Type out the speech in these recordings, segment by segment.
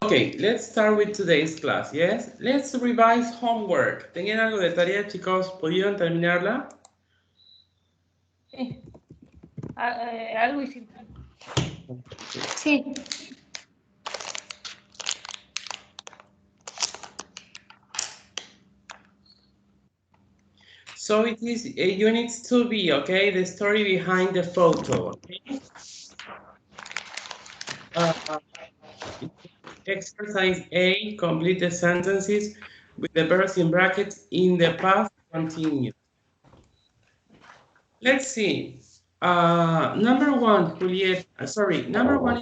Okay, let's start with today's class, yes? Let's revise homework. ¿Tenían algo de tarea, chicos? ¿Pudieron terminarla? Sí. Algo hicimos. Sí. So it is unit 2B, okay? The story behind the photo, okay? Exercise A, complete the sentences with the verbs in brackets in the past continuous. Let's see. Number one, Julieta, number one,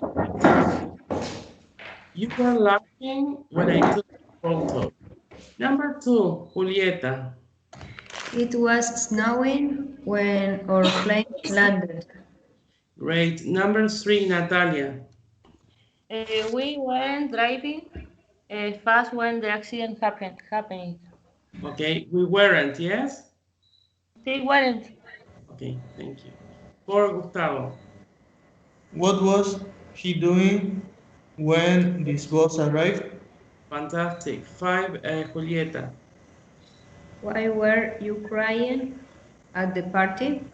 you were laughing when I took the photo. Number two, Julieta. It was snowing when our plane landed. Great. Number three, Natalia. We weren't driving fast when the accident happened. Okay, we weren't, yes? They weren't. Okay, thank you. Four, Gustavo. What was he doing when this bus arrived? Fantastic. Five, Julieta. Why were you crying at the party?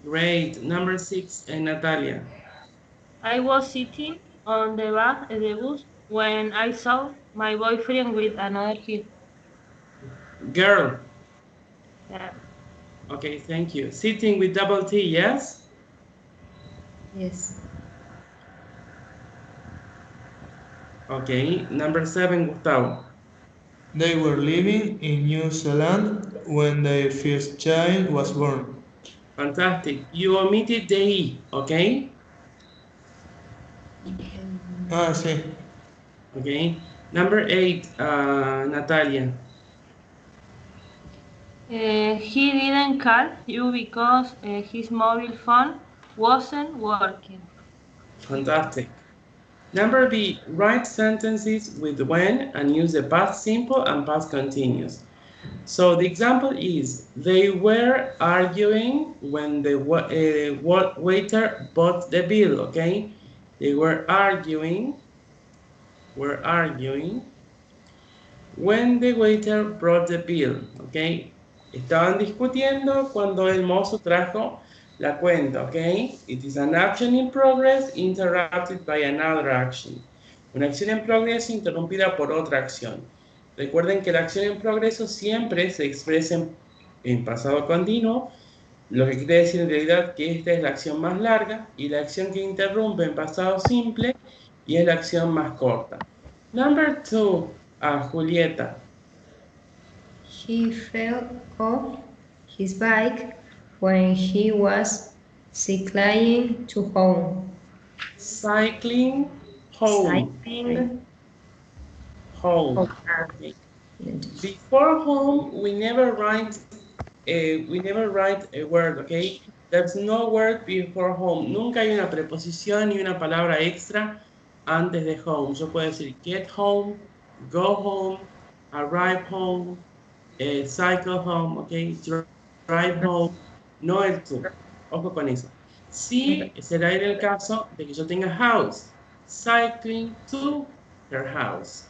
Great. Number six, Natalia. I was sitting on the back of the bus when I saw my boyfriend with another kid. Girl. Yeah. Okay, thank you. Sitting with double T, yes? Yes. Okay. Number seven, Gustavo. They were living in New Zealand when their first child was born. Fantastic. You omitted the E, okay? Ah, sí. Okay. Number eight, Natalia. He didn't call you because his mobile phone wasn't working. Fantastic. Number B, write sentences with when and use the past simple and past continuous. So the example is, they were arguing when the waiter bought the bill, okay? They were arguing when the waiter brought the bill, okay? Estaban discutiendo cuando el mozo trajo la cuenta, okay? It is an action in progress interrupted by another action. Una acción en progreso interrumpida por otra acción. Recuerden que la acción en progreso siempre se expresa en pasado continuo, lo que quiere decir en realidad que esta es la acción más larga y la acción que interrumpe en pasado simple y es la acción más corta. Number two, Julieta. He fell off his bike when he was cycling to home. Cycling home. Cycling Home. home. Okay. Before home, we never write a word, okay? There's no word before home. Nunca hay una preposición ni una palabra extra antes de home. Yo puedo decir get home, go home, arrive home, cycle home, okay? Drive home, no el to. Ojo con eso. Sí será en el caso de que yo tenga house. Cycling to her house.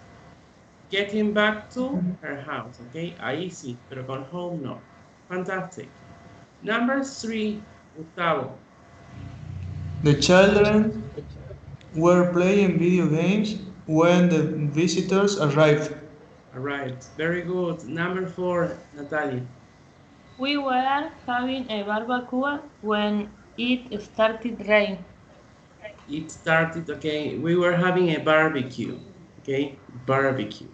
Getting back to her house, okay? Ahí sí, pero con home no. Fantastic. Number three, Gustavo. The children were playing video games when the visitors arrived. All right, very good. Number four, Natalia. We were having a barbecue when it started rain. It started, okay, we were having a barbecue, okay? Barbecue.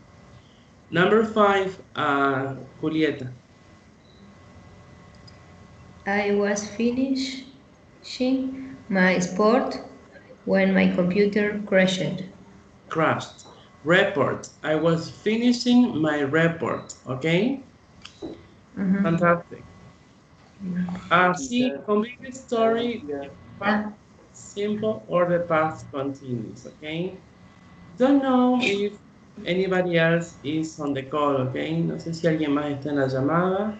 Number five, Julieta. I was finishing my sport when my computer crashed. Crashed. Report. I was finishing my report, okay? Fantastic. See, complete the story, the past simple or the past continuous, okay? Don't know if anybody else is on the call, okay? No sé si alguien más está en la llamada.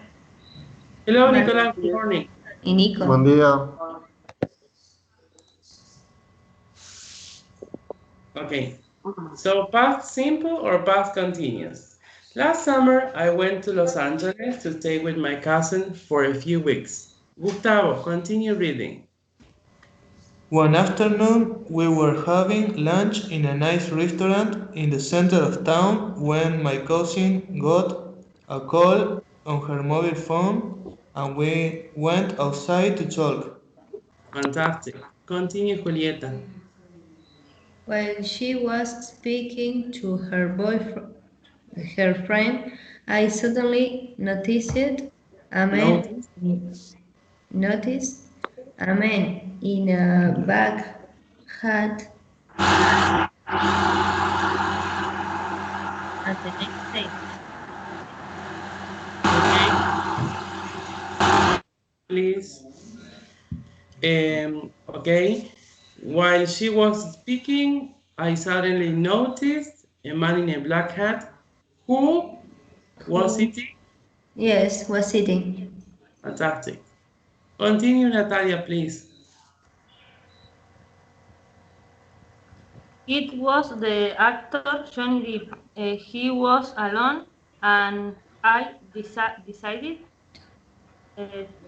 Hello, Nicolás, good morning. Y Nico. Buen día. Okay, So past simple or past continuous? Last summer, I went to Los Angeles to stay with my cousin for a few weeks. Gustavo, continue reading. One afternoon, we were having lunch in a nice restaurant in the center of town when my cousin got a call on her mobile phone and we went outside to talk. Fantastic. Continue, Julieta. While she was speaking to her boyfriend, her friend, I suddenly noticed a man Notice. noticed a man in a bag hat at the next stage. Okay. Please. Okay. While she was speaking, I suddenly noticed a man in a black hat who was Who, sitting. yes, was sitting. Fantastic. Continue, Natalia, please. It was the actor Johnny Depp. He was alone, and I decided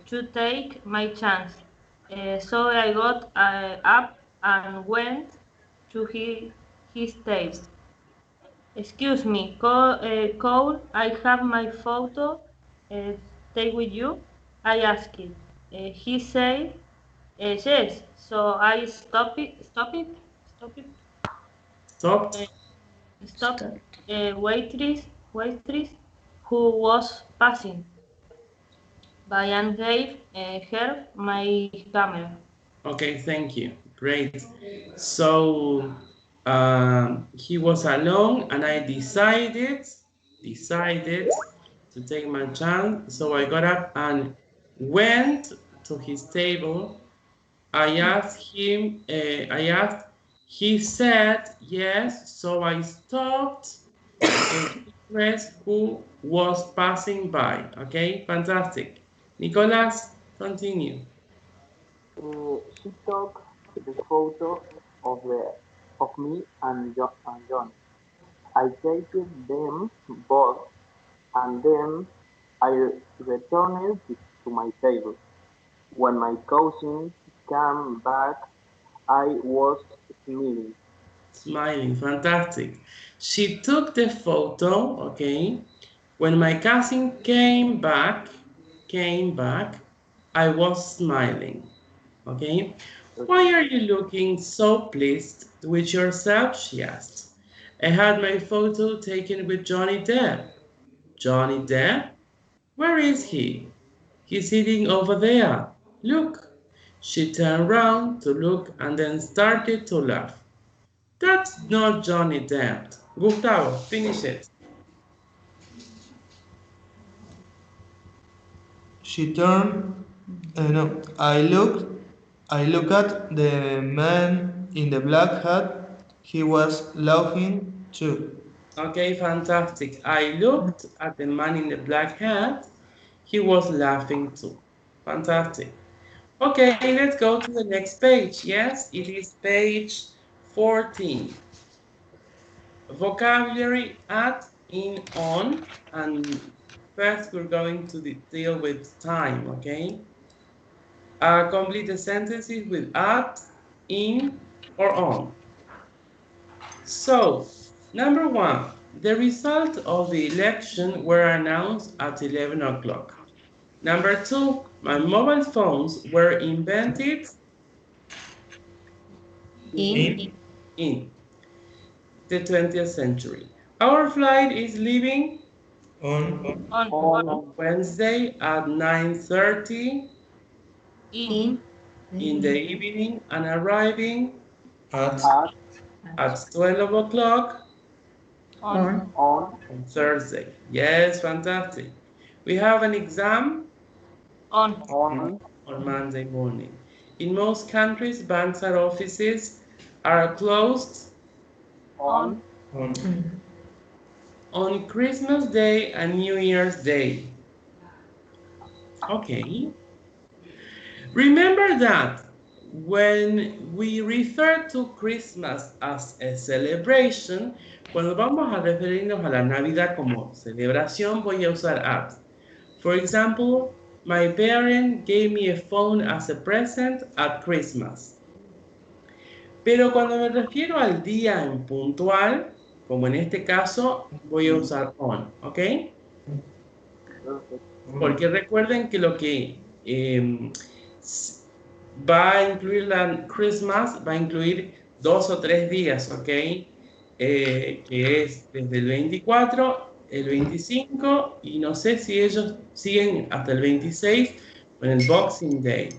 to take my chance. So I got up and went to his table. Excuse me, Cole, I have my photo. Take with you? I asked. He said, yes. So I stop it, uh, Stopped. stop Stop. waitress who was passing by and gave her my camera. Okay, thank you. Great. So he was alone, and I decided to take my chance. So I got up and went to his table. I asked him. I asked. He said yes. So I stopped a waitress who was passing by. Okay, fantastic. Nicolas, continue. She took the photo of me and John. I taped them both, and then I returned to my table. When my cousin came back, I was smiling. Smiling, fantastic. She took the photo, okay. When my cousin came back, I was smiling, okay. Why are you looking so pleased with yourself? She asked. I had my photo taken with Johnny Depp. Johnny Depp? Where is he? He's sitting over there. Look. She turned round to look and then started to laugh. That's not Johnny Depp. Gustavo, finish it. She turned, no, I looked at the man in the black hat. He was laughing too. Okay, fantastic. I looked at the man in the black hat. He was laughing too. Fantastic. Okay, let's go to the next page. Yes, it is page 14. Vocabulary at, in, on, and first we're going to deal with time, okay? Complete the sentences with at, in, or on. So, number one, the result of the election were announced at 11 o'clock. Number two, my mobile phones were invented In, in the 20th century. Our flight is leaving On, On Wednesday at 9:30 in in, in the evening and arriving at, At, at 12 o'clock on on, on, on Thursday. Yes, fantastic. We have an exam on on, on Monday morning. In most countries, banks and offices are closed on on, on, on. on Christmas Day and New Year's Day. Okay. Remember that When we refer to Christmas as a celebration, cuando vamos a referirnos a la Navidad como celebración, voy a usar at. For example, my parent gave me a phone as a present at Christmas. Pero cuando me refiero al día en puntual, como en este caso, voy a usar on, ¿ok? Porque recuerden que lo que va a incluir la Christmas, va a incluir 2 o 3 días, ¿ok? Que es desde el 24, el 25 y no sé si ellos siguen hasta el 26 con el Boxing Day.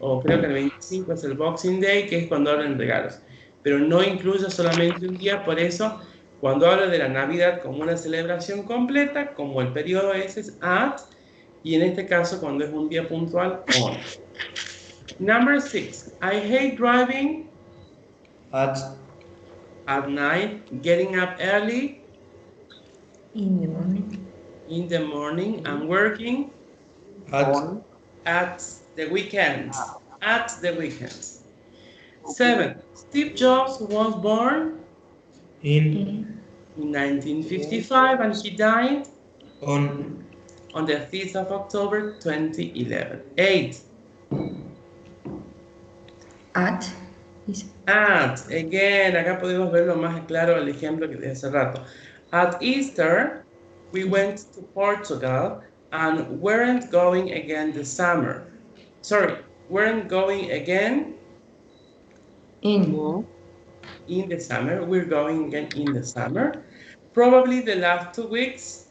O creo que el 25 es el Boxing Day, que es cuando abren regalos. Pero no incluye solamente un día, por eso cuando hablo de la Navidad como una celebración completa, como el periodo ese es at, y en este caso cuando es un día puntual, on. Number 6, I hate driving At night, getting up early In the morning. in the morning, and working On. at the weekends. At the weekends. 7, Steve Jobs was born in in 1955 and he died on the 5th of October 2011. 8, At is at, again, acá podemos verlo más claro el ejemplo que de hace rato. At Easter, we went to Portugal and weren't going again this summer. Sorry, weren't going again in. in the summer. We're going again in the summer. Probably the last 2 weeks.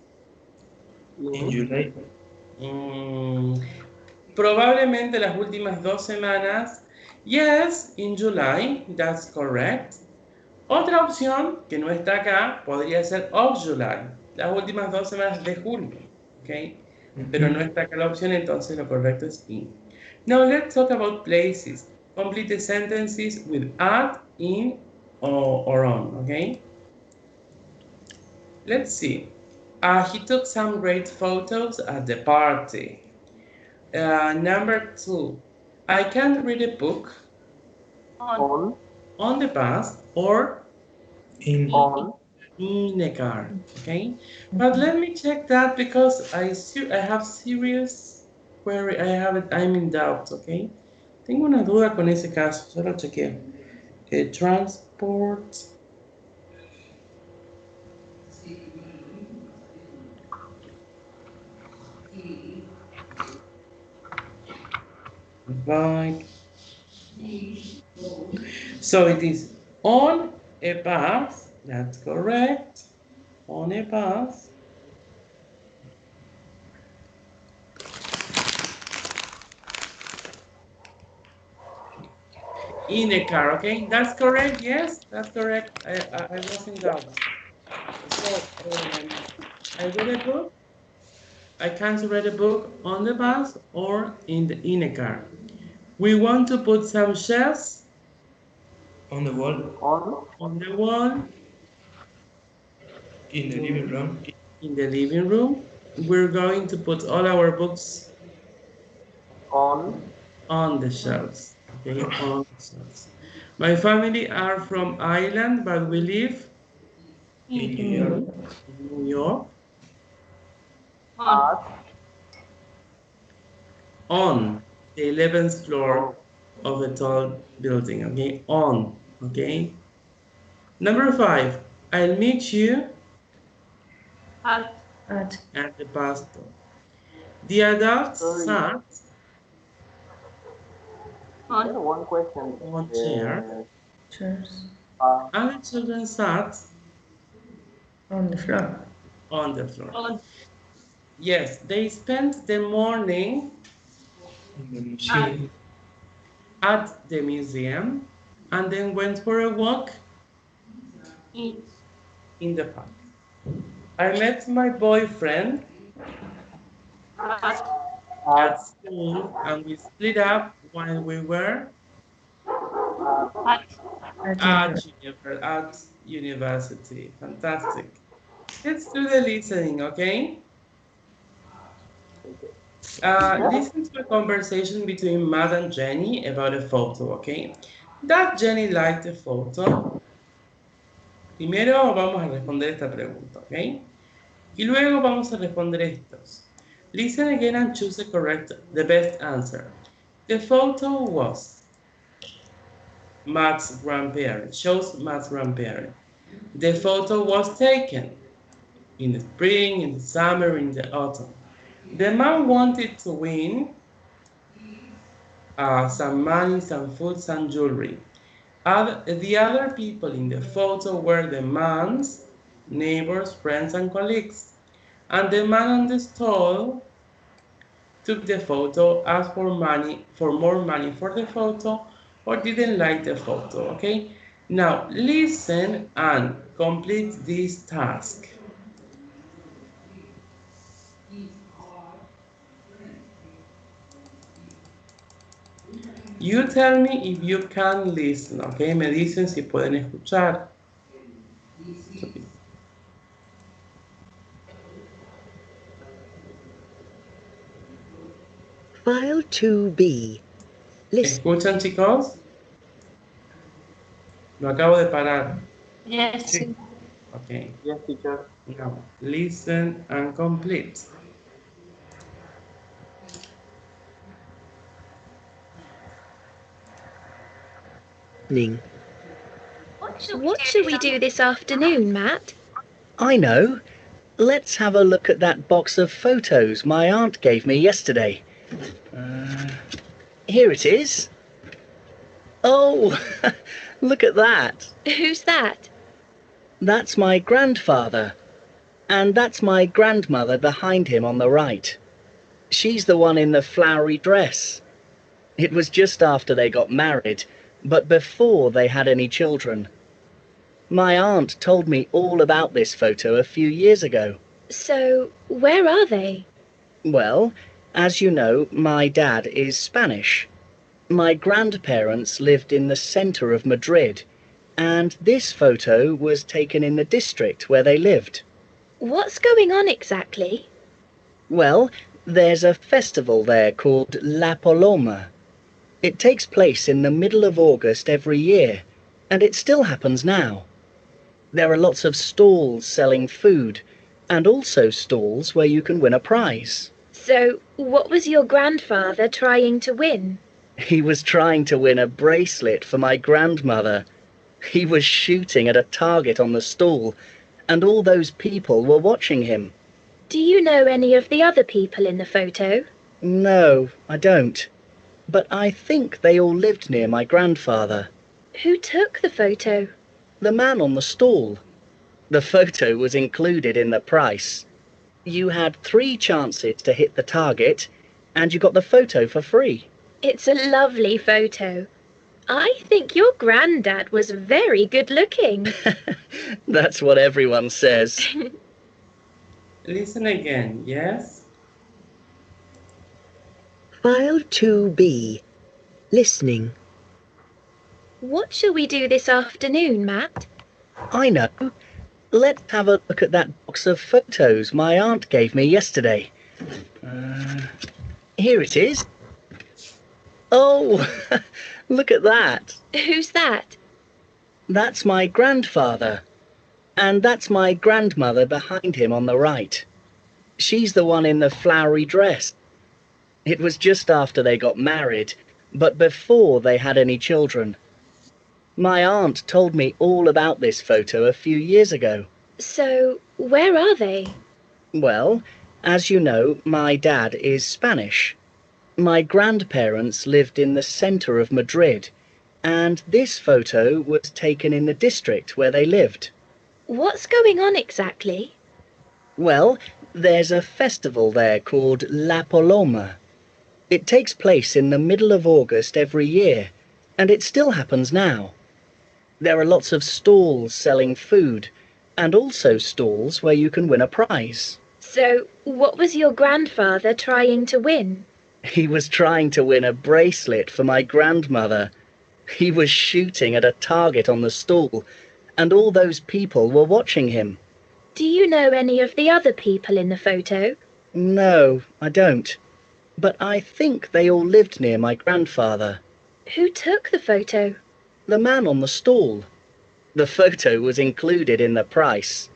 in July. Probablemente las últimas 2 semanas. Yes, in July, that's correct. Otra opción que no está acá podría ser of July, las últimas 2 semanas de julio, ¿ok? Pero no está acá la opción, entonces lo correcto es in. Now let's talk about places. Complete the sentences with at, in, or on, ¿ok? Let's see. He took some great photos at the party. Number 2, I can't read a book On. on the bus or In in a car, okay? But let me check that because I have serious query. I'm in doubt, okay? Tengo una duda con ese caso, solo chequeo. Transport. Bike. So it is on a bus, that's correct. On a bus. In a car, okay? That's correct, yes, that's correct. I was in doubt. So, I read a book. I can't read a book on the bus or in a car. We want to put some shelves on the wall. On the wall. In the living room. In the living room. We're going to put all our books on the shelves. Okay, on the shelves. My family are from Ireland, but we live in New York. In New York. On the 11th floor of a tall building. Okay, on. Okay. Number 5. I'll meet you At. at the bus stop. The adults sat On. One question. on chair. Chairs. And the children sat On the floor. on the floor. On. Yes, they spent the morning In the museum. at the museum and then went for a walk In. the park. I met my boyfriend at school and we split up while we were at university. Fantastic. Let's do the listening, okay? Listen to a conversation between Matt and Jenny about a photo, okay? Does Jenny like the photo? Primero vamos a responder esta pregunta, ¿ok? Y luego vamos a responder estos. Listen again and choose the best answer. The photo was Matt's grandparent, shows Matt's grandparent. The photo was taken in the spring, in the summer, in the autumn. The man wanted to win some money, some food, some jewelry. The other people in the photo were the man's neighbors, friends, and colleagues. And the man on the stall took the photo, asked for more money for the photo, or didn't like the photo, okay? Now, listen and complete this task. You tell me if you can listen, okay? Me dicen si pueden escuchar. File 2B. Listen. ¿Escuchan, chicos? Lo acabo de parar. Yes. Sí. Okay. Yes, teacher. Now, listen and complete. What shall we do this afternoon, Matt? I know. Let's have a look at that box of photos my aunt gave me yesterday. Here it is. Oh, look at that. Who's that? That's my grandfather. And that's my grandmother behind him on the right. She's the one in the flowery dress. It was just after they got married, but before they had any children. My aunt told me all about this photo a few years ago. So, where are they? Well, as you know, my dad is Spanish. My grandparents lived in the centre of Madrid, and this photo was taken in the district where they lived. What's going on exactly? Well, there's a festival there called La Paloma. It takes place in the middle of August every year, and it still happens now. There are lots of stalls selling food, and also stalls where you can win a prize. So, what was your grandfather trying to win? He was trying to win a bracelet for my grandmother. He was shooting at a target on the stall, and all those people were watching him. Do you know any of the other people in the photo? No, I don't. But I think they all lived near my grandfather. Who took the photo? The man on the stall. The photo was included in the price. You had 3 chances to hit the target, and you got the photo for free. It's a lovely photo. I think your granddad was very good looking. That's what everyone says. Listen again, yes? File 2B. Listening. What shall we do this afternoon, Matt? I know. Let's have a look at that box of photos my aunt gave me yesterday. Here it is. Oh, look at that. Who's that? That's my grandfather. And that's my grandmother behind him on the right. She's the one in the flowery dress. It was just after they got married, but before they had any children. My aunt told me all about this photo a few years ago. So, where are they? Well, as you know, my dad is Spanish. My grandparents lived in the centre of Madrid, and this photo was taken in the district where they lived. What's going on exactly? Well, there's a festival there called La Paloma. It takes place in the middle of August every year, and it still happens now. There are lots of stalls selling food, and also stalls where you can win a prize. So, what was your grandfather trying to win? He was trying to win a bracelet for my grandmother. He was shooting at a target on the stall, and all those people were watching him. Do you know any of the other people in the photo? No, I don't. but I think they all lived near my grandfather. Who took the photo? The man on the stall. The photo was included in the price.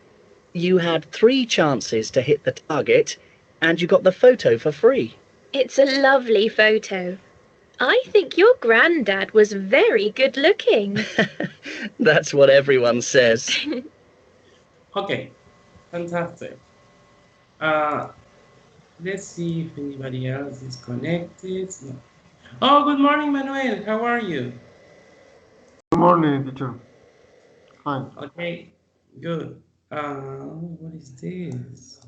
You had 3 chances to hit the target, and you got the photo for free. It's a lovely photo. I think your granddad was very good looking. That's what everyone says. Okay, fantastic. Let's see if anybody else is connected. No. Oh, good morning, Manuel. How are you? Good morning, teacher. Hi. Okay, good. What is this?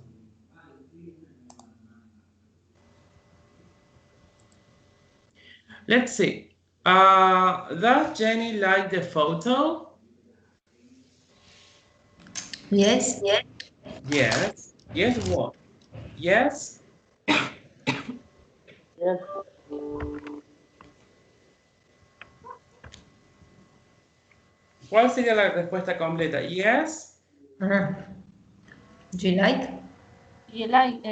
Let's see. Does Jenny like the photo? Yes. Yes. Yes. Yes, what? Yes. Yes. ¿Cuál sería la respuesta completa? Yes. Do you like? She like.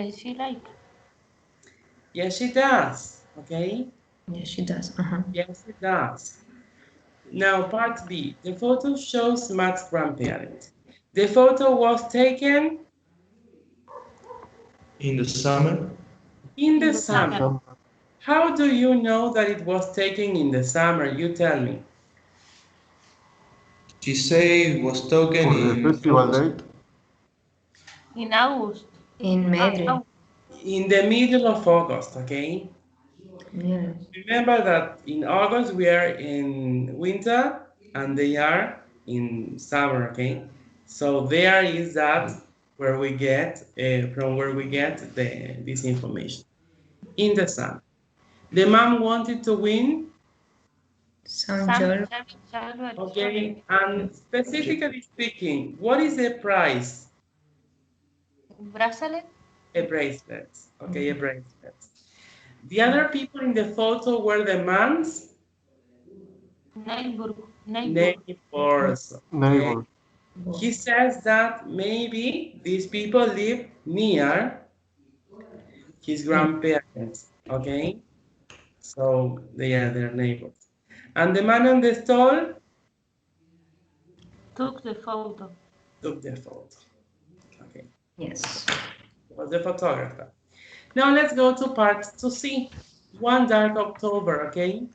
Yes, she does. Okay. Yes, she does. Yes, it does. Now, part B. The photo shows Matt's grandparents. The photo was taken In the summer, in the summer. How do you know that it was taken in the summer? You tell me. she said it was taken For the in festival August. date. In August. In Madrid. In the middle of August, okay? Yes. Remember that in August we are in winter and they are in summer, okay? So there is that where we get, from where we get this information. In the summer. The mom wanted to win. January. Okay, and specifically speaking, what is the price? Bracelet. A bracelet. Okay, a bracelet. The other people in the photo were the moms. Neighbors. Okay. He says that maybe these people live near his grandparents. Okay, so they are their neighbors. And the man on the stall Took the photo. took the photo. Okay. Yes. Was the photographer. Now let's go to part 2C. One dark October, okay?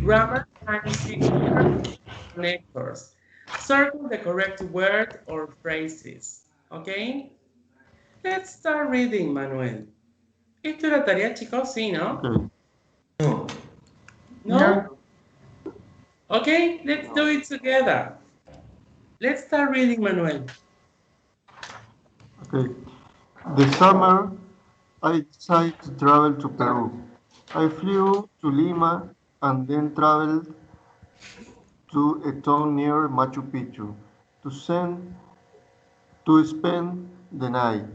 Grammar, times, connectors. Circle the correct word or phrases, okay? Let's start reading, Manuel. ¿Esto era tarea, chicos? Sí, ¿no? Okay. No, No? Okay, let's do it together. Let's start reading, Manuel. Okay. This summer, I decided to travel to Peru. I flew to Lima and then traveled to a town near Machu Picchu to spend the night.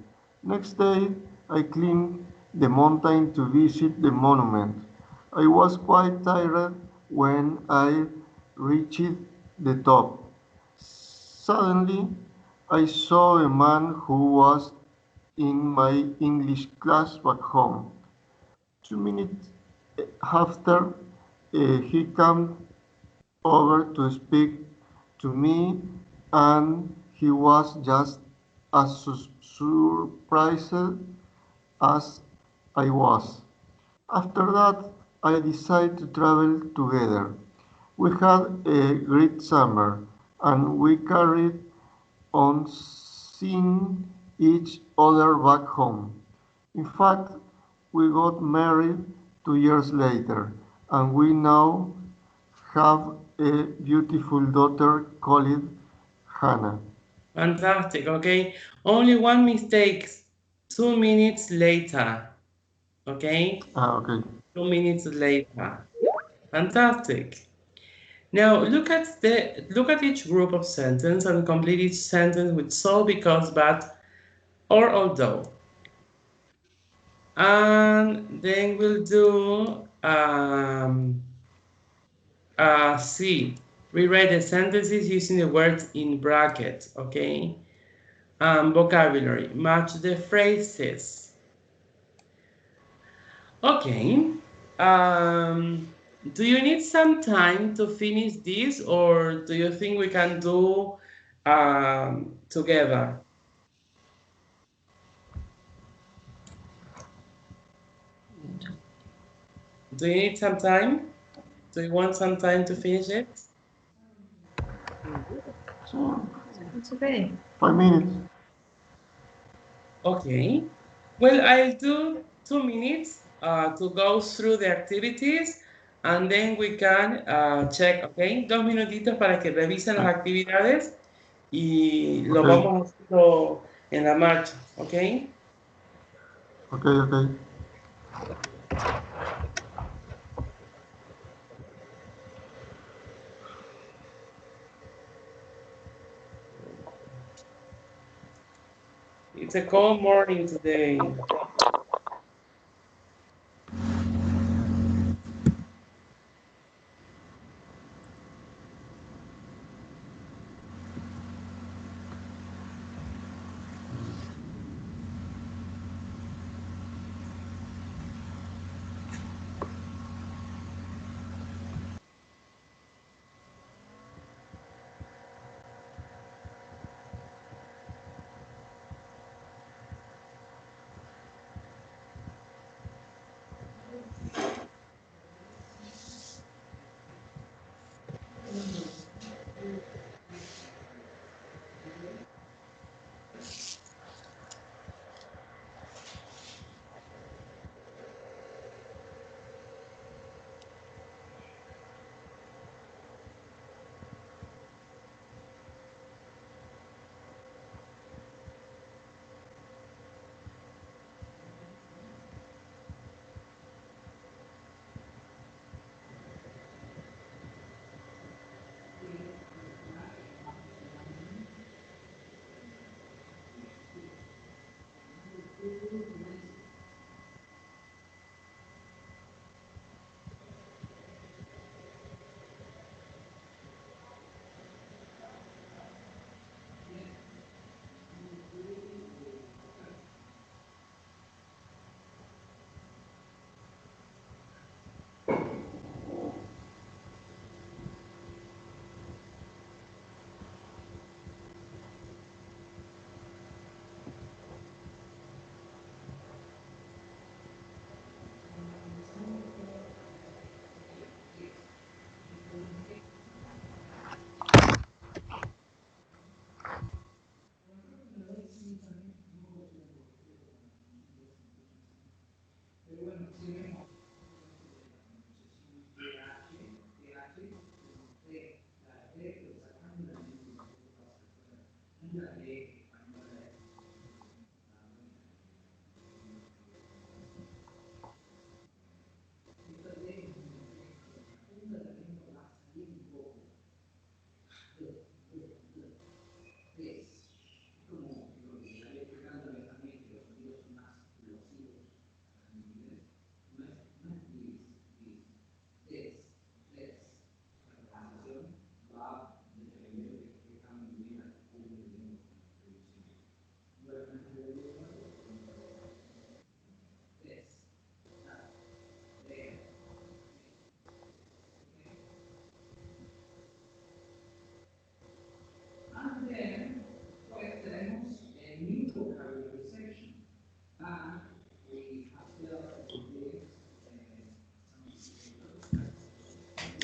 Next day, I climbed the mountain to visit the monument. I was quite tired when I reached the top. Suddenly, I saw a man who was in my English class back home. 2 minutes after, he came over to speak to me, and he was just as surprised as I was. After that, I decided to travel together. We had a great summer, and we carried on seeing each other back home. In fact, we got married 2 years later, and we now have a beautiful daughter called Hannah. Fantastic, okay? Only one mistake, 2 minutes later, okay? Okay. 2 minutes later. Fantastic. Now look at each group of sentence and complete each sentence with so, because, but, or although. And then we'll do C. Rewrite the sentences using the words in brackets, okay? Vocabulary, match the phrases. Okay. Do you need some time to finish this, or do you think we can do together? Do you need some time? Do you want some time to finish it? It's okay. 5 minutes. Okay. Well, I'll do 2 minutes to go through the activities and then we can check, okay? 2 minutitos para que revisen las actividades y lo Okay. vamos haciendo en la marcha, okay? Okay, okay. It's a cold morning today.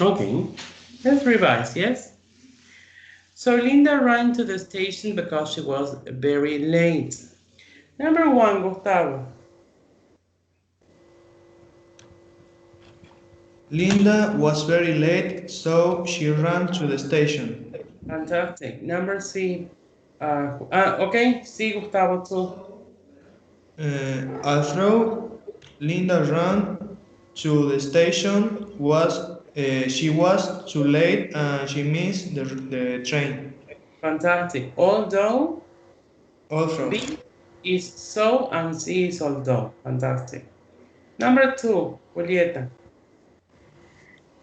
Okay, let's revise, yes? So Linda ran to the station because she was very late. Number 1, Gustavo. Linda was very late, so she ran to the station. Fantastic. Number 3. Okay, see Gustavo too. Although Linda ran to the station, she was too late and she missed the train. Fantastic. Although Also, B is so and C is although. Fantastic. Number 2, Julieta.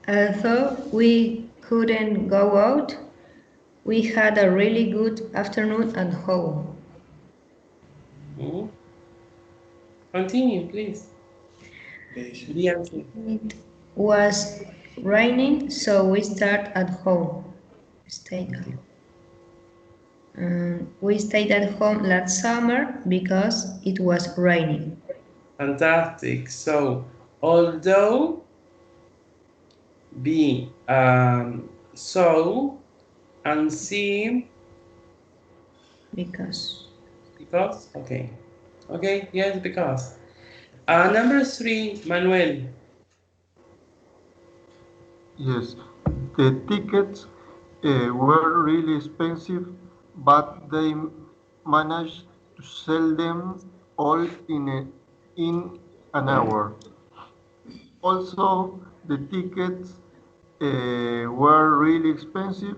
Although we couldn't go out, we had a really good afternoon at home. Continue, please. Bianchi. It was raining, so we stayed at home. We stayed at home last summer because it was raining. Fantastic. So, although, be, so, and see, Because. okay. Okay, yes, because. Number 3, Manuel. Yes, the tickets were really expensive, but they managed to sell them all in an hour. Also, the tickets were really expensive.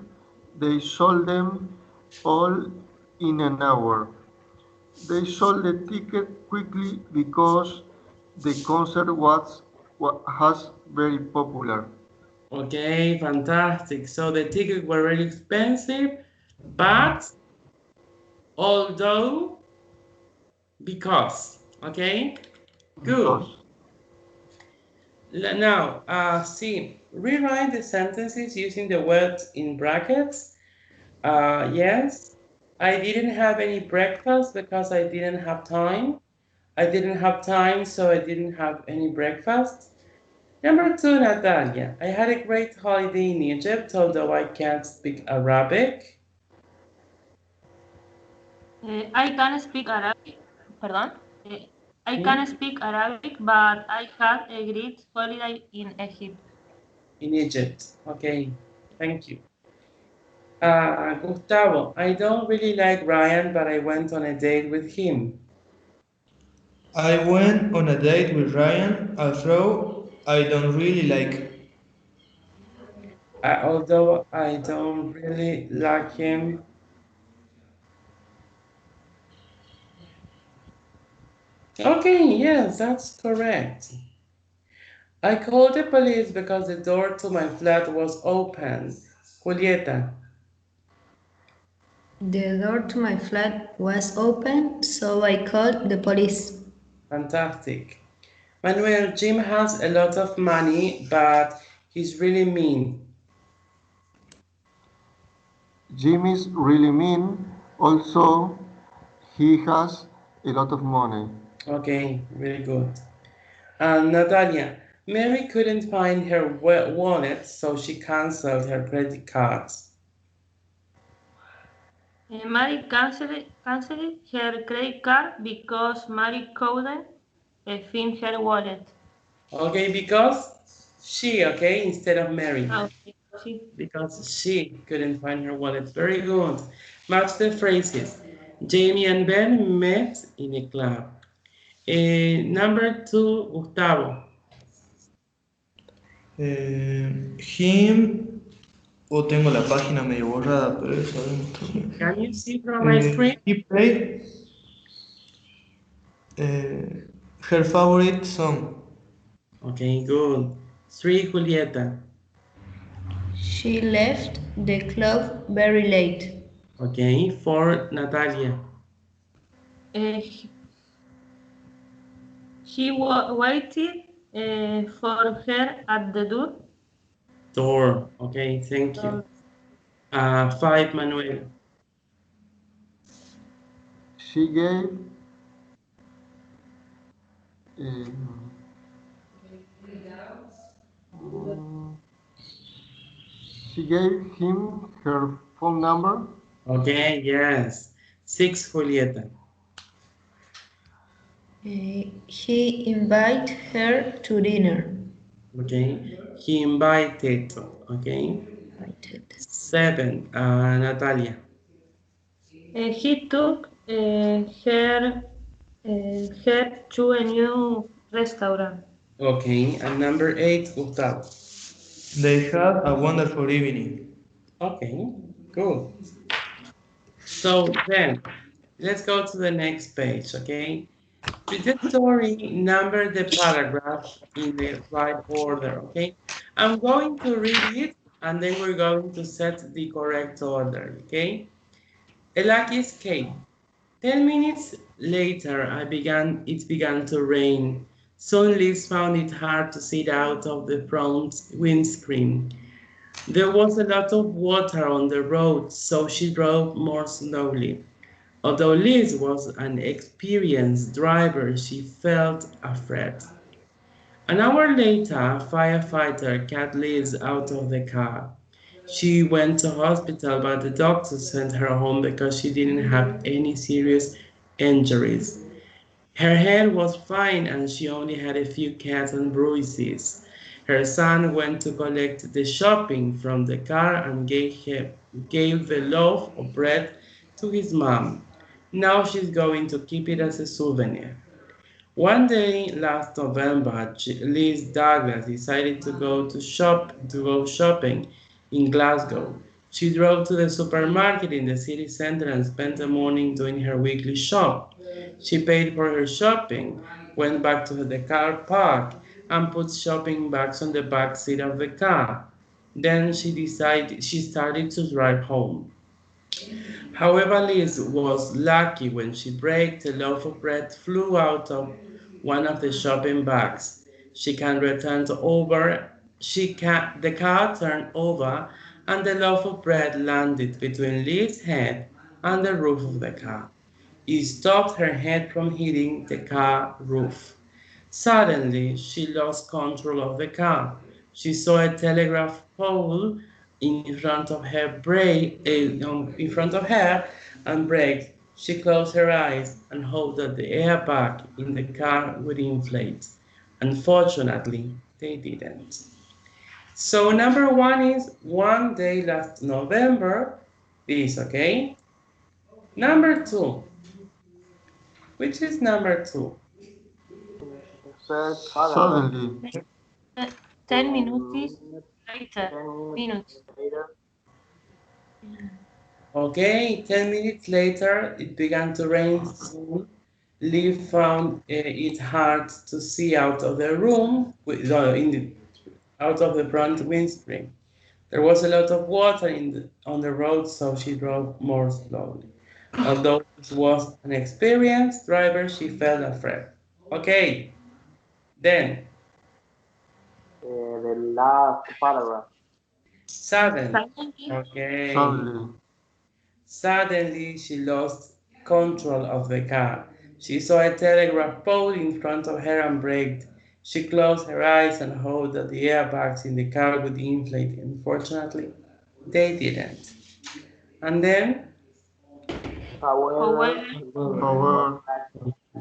They sold them all in an hour. They sold the ticket quickly because the concert has very popular. Okay, fantastic. So the tickets were really expensive, but although, because. Okay, good. Because Now, see, rewrite the sentences using the words in brackets. Yes, I didn't have any breakfast because I didn't have time. I didn't have time, so I didn't have any breakfast. Number 2, Natalia. I had a great holiday in Egypt, although I can't speak Arabic. I can speak Arabic. Pardon. I can speak Arabic, but I had a great holiday in Egypt. In Egypt. Okay, thank you. Gustavo, I don't really like Ryan, but I went on a date with him. I went on a date with Ryan, although I don't really like. Although I don't really like him. Okay, yes, that's correct. I called the police because the door to my flat was open. Julieta. The door to my flat was open, so I called the police. Fantastic. Manuel, Jim has a lot of money, but he's really mean. Jim is really mean. Also, he has a lot of money. Okay, really good. And Natalia, Mary couldn't find her wallet, so she canceled her credit cards. Mary canceled her credit card because Mary couldn't find her wallet. Okay, because she, okay, instead of Mary. Okay, sí. Because she couldn't find her wallet. Very good. Match the phrases. Jamie and Ben met in a club. Number 2, Gustavo. Him, o tengo la página medio borrada, pero eso sabemos también. Can you see from my screen? He played her favorite song. Okay, good. 3, Julieta. She left the club very late. Okay, 4, Natalia. He waited for her at the door. Door. Okay, thank you. 5, Manuel. She gave him her phone number. Okay, yes. 6, Julieta. He invited her to dinner. Okay, he invited. Okay. 7, Natalia. He took her to a new restaurant. Okay, and number 8, Gustavo. They had a wonderful evening. Okay, cool. So then, let's go to the next page, okay? With the story, number the paragraph in the right order, okay? I'm going to read it, and then we're going to set the correct order, okay? A lucky escape. 10 minutes later, it began to rain. Soon Liz found it hard to see out of the front windscreen. There was a lot of water on the road, so she drove more slowly. Although Liz was an experienced driver, she felt afraid. An hour later, a firefighter got Liz out of the car. She went to hospital, but the doctor sent her home because she didn't have any serious injuries. Her head was fine and she only had a few cuts and bruises. Her son went to collect the shopping from the car and gave the loaf of bread to his mom. Now she's going to keep it as a souvenir. One day last November, Liz Douglas decided to go shopping in Glasgow. She drove to the supermarket in the city center and spent the morning doing her weekly shop. She paid for her shopping, went back to the car park, and put shopping bags on the back seat of the car. Then she started to drive home. However, Liz was lucky when she braked, a loaf of bread flew out of one of the shopping bags. The car turned over and the loaf of bread landed between Liz's head and the roof of the car. It stopped her head from hitting the car roof. Suddenly, she lost control of the car. She saw a telegraph pole in front of her and braked. She closed her eyes and hoped that the airbag in the car would inflate. Unfortunately, they didn't. So number one is one day last November. This, okay? Number two. Which is number two? Suddenly. 10 minutes later. Minutes. Okay, 10 minutes later, it began to rain soon. Liv found it hard to see out of the room, out of the front windscreen. There was a lot of water on the road, so she drove more slowly. Although this was an experienced driver, she felt afraid. Okay, then. The last paragraph. Suddenly. Okay. Suddenly. Suddenly, she lost control of the car. She saw a telegraph pole in front of her and braked. She closed her eyes and hoped that the airbags in the car would inflate. Unfortunately, they didn't. And then? However,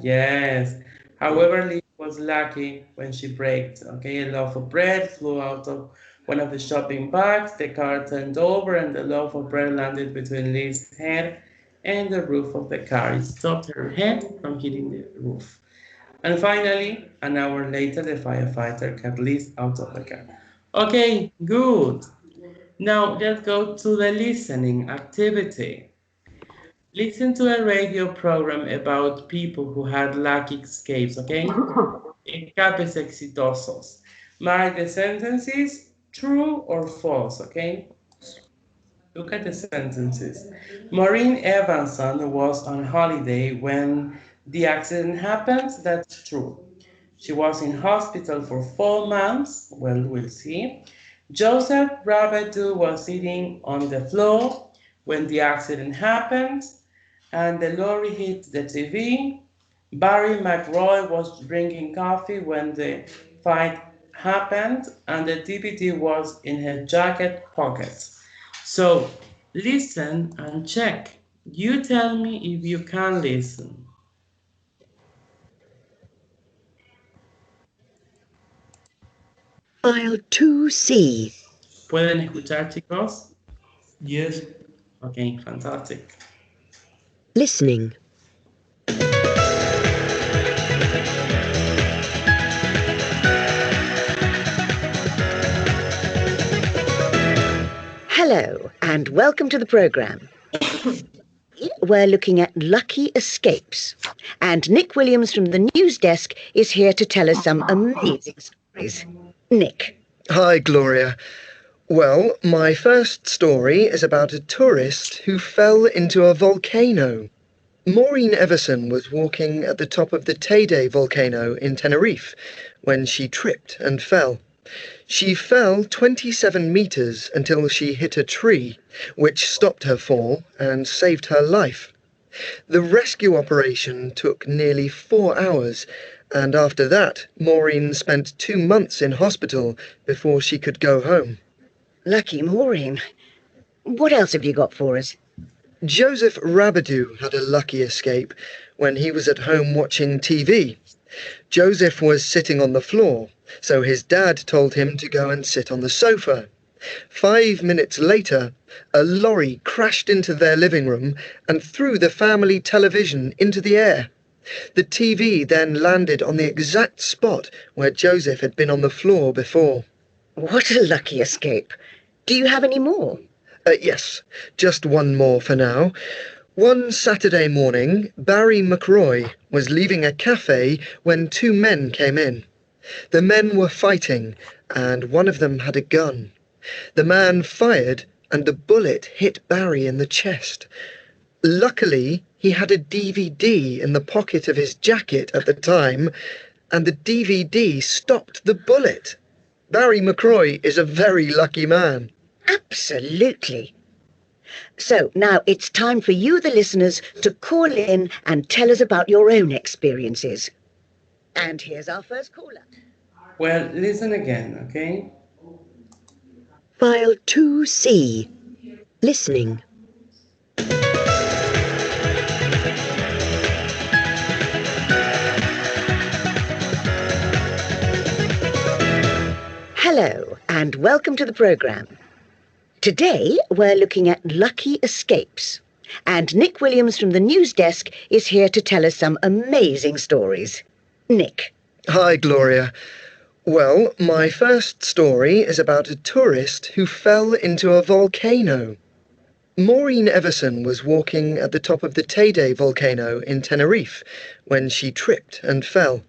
Yes. However, Liz was lucky when she braked. Okay, a loaf of bread flew out of one of the shopping bags. The car turned over and the loaf of bread landed between Liz's head and the roof of the car. It stopped her head from hitting the roof. And finally, an hour later, the firefighter got Liz out of the car. Okay, good. Now let's go to the listening activity. Listen to a radio program about people who had lucky escapes, okay? Escapes exitosos. Mark the sentences true or false, okay? Look at the sentences. Maureen Evanson was on holiday when the accident happened. That's true. She was in hospital for 4 months. Well, we'll see. Joseph Rabadou was sitting on the floor when the accident happened and the lorry hit the TV. Barry McRoy was drinking coffee when the fight happened and the DVD was in her jacket pocket. So listen and check. You tell me if you can listen. File 2C. ¿Pueden escuchar, chicos? Yes. Okay, fantastic. Listening. Hello, and welcome to the programme. We're looking at lucky escapes, and Nick Williams from the news desk is here to tell us some amazing stories. Nick. Hi, Gloria. Well, my first story is about a tourist who fell into a volcano. Maureen Everson was walking at the top of the Teide volcano in Tenerife when she tripped and fell. She fell 27 meters until she hit a tree, which stopped her fall and saved her life. The rescue operation took nearly 4 hours, and after that, Maureen spent 2 months in hospital before she could go home. Lucky Maureen. What else have you got for us? Joseph Rabadou had a lucky escape when he was at home watching TV. Joseph was sitting on the floor, so his dad told him to go and sit on the sofa. 5 minutes later, a lorry crashed into their living room and threw the family television into the air. The TV then landed on the exact spot where Joseph had been on the floor before. What a lucky escape. Do you have any more? Yes, just one more for now. One Saturday morning, Barry McRoy was leaving a cafe when 2 men came in. The men were fighting, and one of them had a gun. The man fired, and the bullet hit Barry in the chest. Luckily, he had a DVD in the pocket of his jacket at the time, and the DVD stopped the bullet. Barry McRoy is a very lucky man. Absolutely. So now it's time for you, the listeners, to call in and tell us about your own experiences. And here's our first caller. Well, listen again, okay? File 2C. Listening. Hello, and welcome to the programme. Today, we're looking at lucky escapes. And Nick Williams from the news desk is here to tell us some amazing stories. Nick. Hi, Gloria. Well, my first story is about a tourist who fell into a volcano. Maureen Everson was walking at the top of the Teide volcano in Tenerife when she tripped and fell.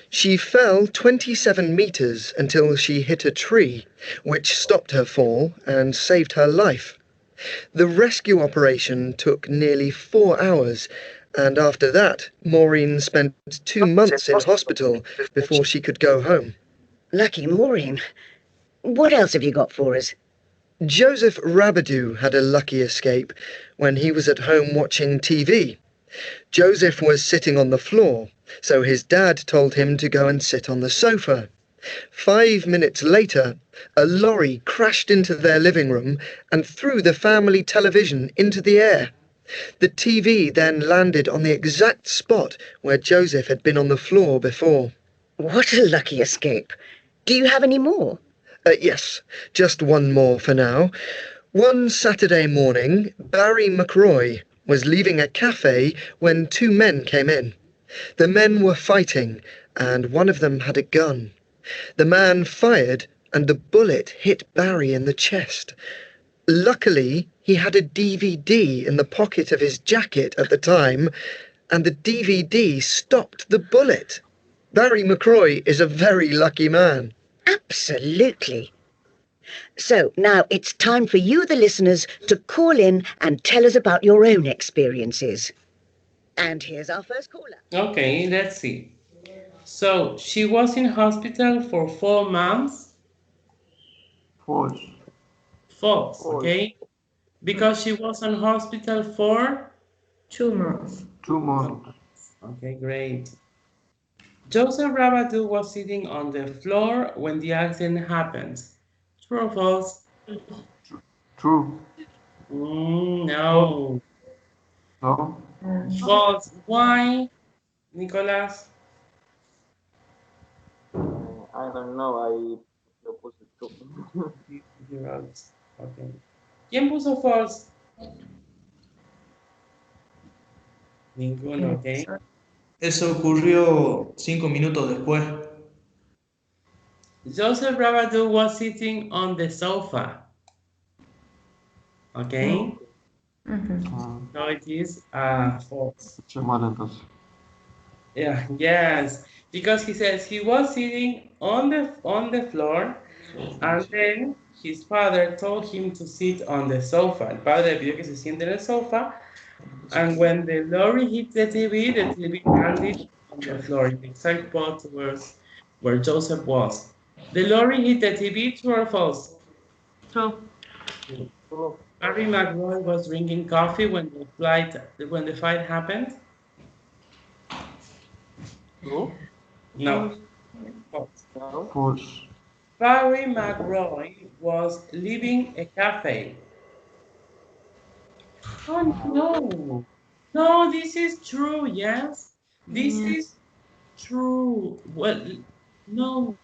She fell 27 meters until she hit a tree, which stopped her fall and saved her life. The rescue operation took nearly 4 hours, and after that, Maureen spent 2 months in hospital before she could go home. Lucky Maureen. What else have you got for us? Joseph Rabadou had a lucky escape when he was at home watching TV. Joseph was sitting on the floor, so his dad told him to go and sit on the sofa. 5 minutes later, a lorry crashed into their living room and threw the family television into the air. The TV then landed on the exact spot where Joseph had been on the floor before. What a lucky escape. Do you have any more? Yes, just one more for now. One Saturday morning, Barry McRoy was leaving a cafe when 2 men came in. The men were fighting, and one of them had a gun. The man fired, and the bullet hit Barry in the chest. Luckily, he had a DVD in the pocket of his jacket at the time, and the DVD stopped the bullet. Barry McRoy is a very lucky man. Absolutely. So now it's time for you, the listeners, to call in and tell us about your own experiences. And here's our first caller. Okay, let's see. So, she was in hospital for 4 months. False. False, okay? Because she was in hospital for 2 months. 2 months. Okay, great. Joseph Rabadou was sitting on the floor when the accident happened. True or false? True. No. No. False. Why, Nicolas? I don't know, I propose it too. You wrote. Okay. ¿Quién puso false? Ninguno, okay. Eso ocurrió 5 minutos después. Joseph Rabadou was sitting on the sofa. Okay? So it is false. Eché mal entonces. Yeah, yes. Because he says he was sitting on the floor and then his father told him to sit on the sofa. El padre le pidió que se siente en el sofá And when the lorry hit the TV landed on the floor in the exact spot where Joseph was. The lorry hit the TV, true or false? True. True. Barry McRoy was drinking coffee when the fight happened. True. No. False. No. False. Barry McRoy was leaving a cafe. Oh no. No, this is true, yes. This is true. Well, no.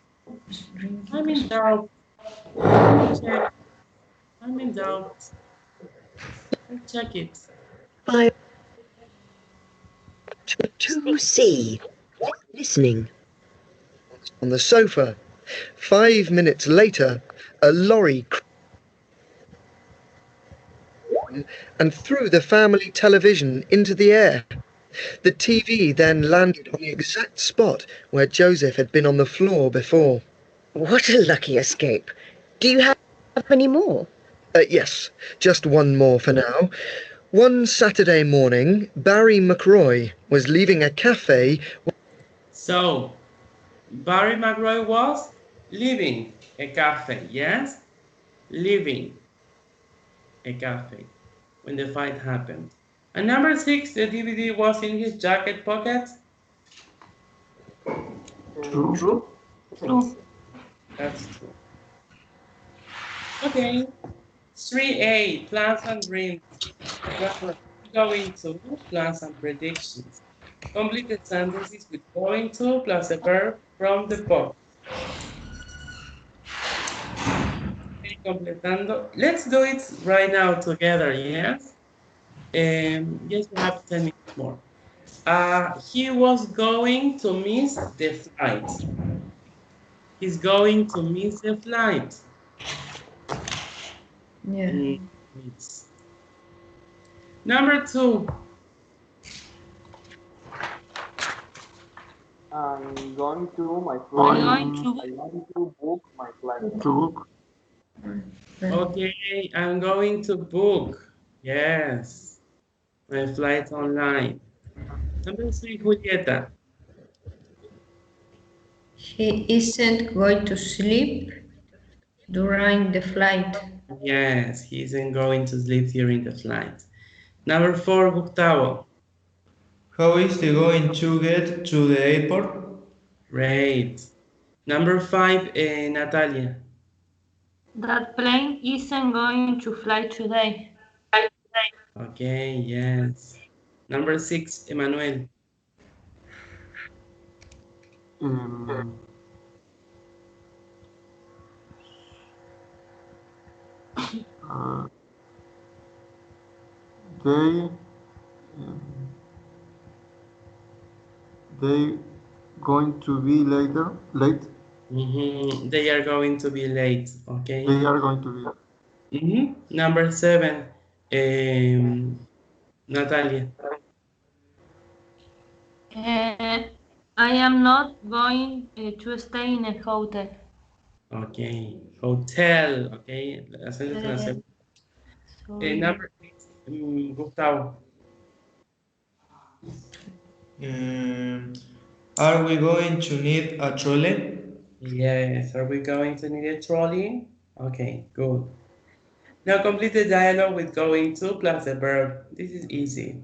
I'm in doubt. Check. I'm in doubt. Let's check it. 5 to C. Listening. On the sofa. 5 minutes later, a lorry and threw the family television into the air. The TV then landed on the exact spot where Joseph had been on the floor before. What a lucky escape. Do you have any more? Yes, just one more for now. One Saturday morning, Barry McRoy was leaving a cafe. So, Barry McRoy was leaving a cafe, yes? Leaving a cafe when the fight happened. And number 6, the DVD was in his jacket pocket. True. True. That's true. Okay. 3A, plans and dreams. Going to, plans and predictions. Complete the sentences with going to plus a verb from the book. Okay, completando. Let's do it right now together, yes? Yes, we have 10 minutes more. He was going to miss the flight. He's going to miss the flight. Yeah. Number 2. I'm going to my I'm flight. going I want to book my flight. To book. Okay, I'm going to book. Yes. My flight online. Number 3, Julieta. He isn't going to sleep during the flight. Yes, he isn't going to sleep during the flight. Number 4, Gustavo. How is he going to get to the airport? Great. Number 5, Natalia. That plane isn't going to fly today. Okay, yes. Number 6, Emmanuel. They going to be late. They are going to be late, okay? They are going to be. Number 7, Natalia. I am not going to stay in a hotel. Okay, hotel, okay. Number 8, Gustavo. Are we going to need a trolley? Yes, are we going to need a trolley? Okay, good. Now complete the dialogue with going to plus the verb. This is easy.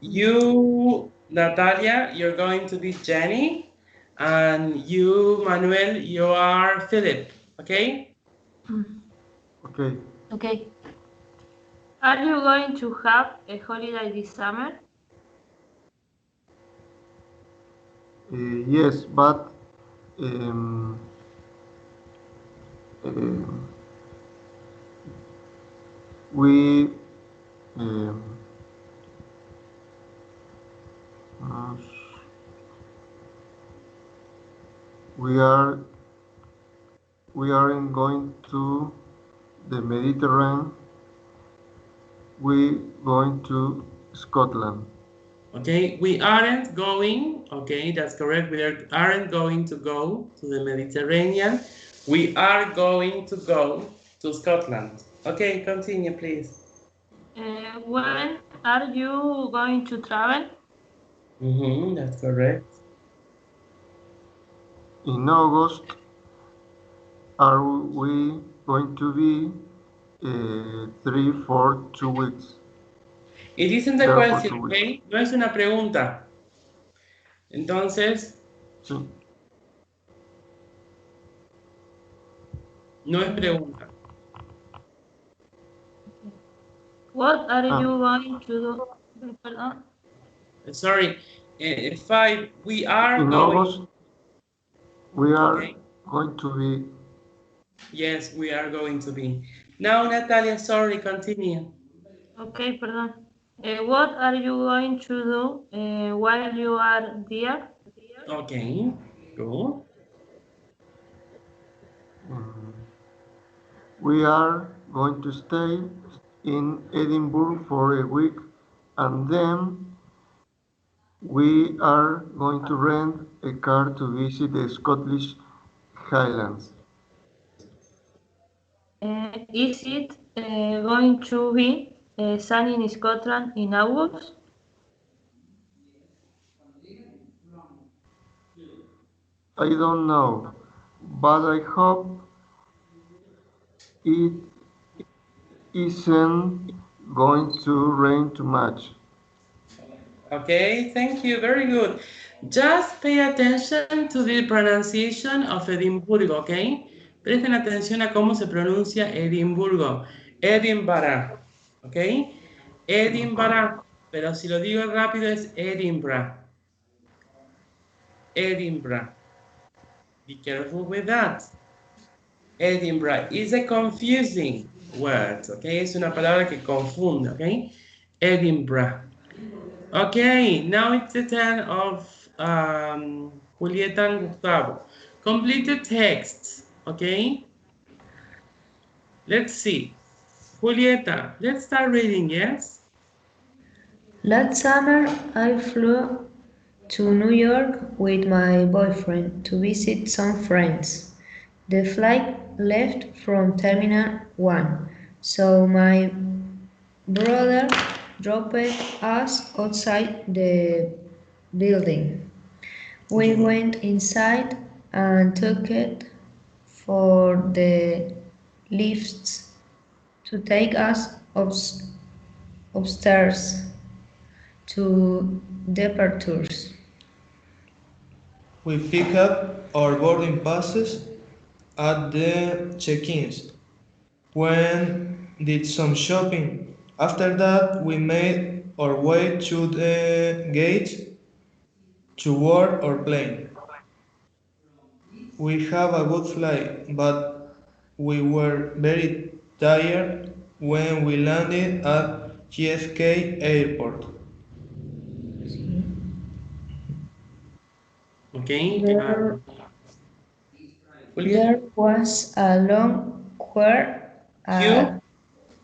You, Natalia, you're going to be Jenny, and you, Manuel, you are Philip, okay? Okay. Okay. Are you going to have a holiday this summer? Yes, but we aren't going to the Mediterranean. We're going to Scotland. Okay, we aren't going, okay, that's correct. We aren't going to go to the Mediterranean. We are going to go to Scotland. Okay, continue, please. When are you going to travel? That's correct. In August, are we going to be 2 weeks? It isn't a There for question, 2 weeks. okay? No es una pregunta. Entonces, Sí. no es pregunta. What are you going to do? Perdón. Sorry. 5, we are In going. August, we are Okay. going to be. Yes, we are going to be. Now, Natalia, sorry, continue. Okay, perdón. What are you going to do while you are there? Okay, good. We are going to stay in Edinburgh for a week, and then we are going to rent a car to visit the Scottish Highlands. Is it going to be sunny in Scotland in August? I don't know, but I hope it isn't going to rain too much. Okay, thank you, very good. Just pay attention to the pronunciation of Edimburgo, okay? Presten atención a cómo se pronuncia Edimburgo. Edinburgh, okay? Edinburgh, pero si lo digo rápido es Edinburgh. Edinburgh. Be careful with that. Edinburgh is a confusing word, okay? Es una palabra que confunde, okay? Edinburgh. Okay, now it's the turn of Julieta and Gustavo. Complete the text, okay? Let's see. Julieta, let's start reading, yes? Last summer, I flew to New York with my boyfriend to visit some friends. The flight left from Terminal 1, so my brother dropped us outside the building. We went inside and took it for the lifts to take us upstairs to departures. We pick up our boarding passes at the check-ins. When did some shopping. After that, we made our way to the gate to board our plane. We have a good flight, but we were very tired when we landed at JFK Airport. Okay. There was a long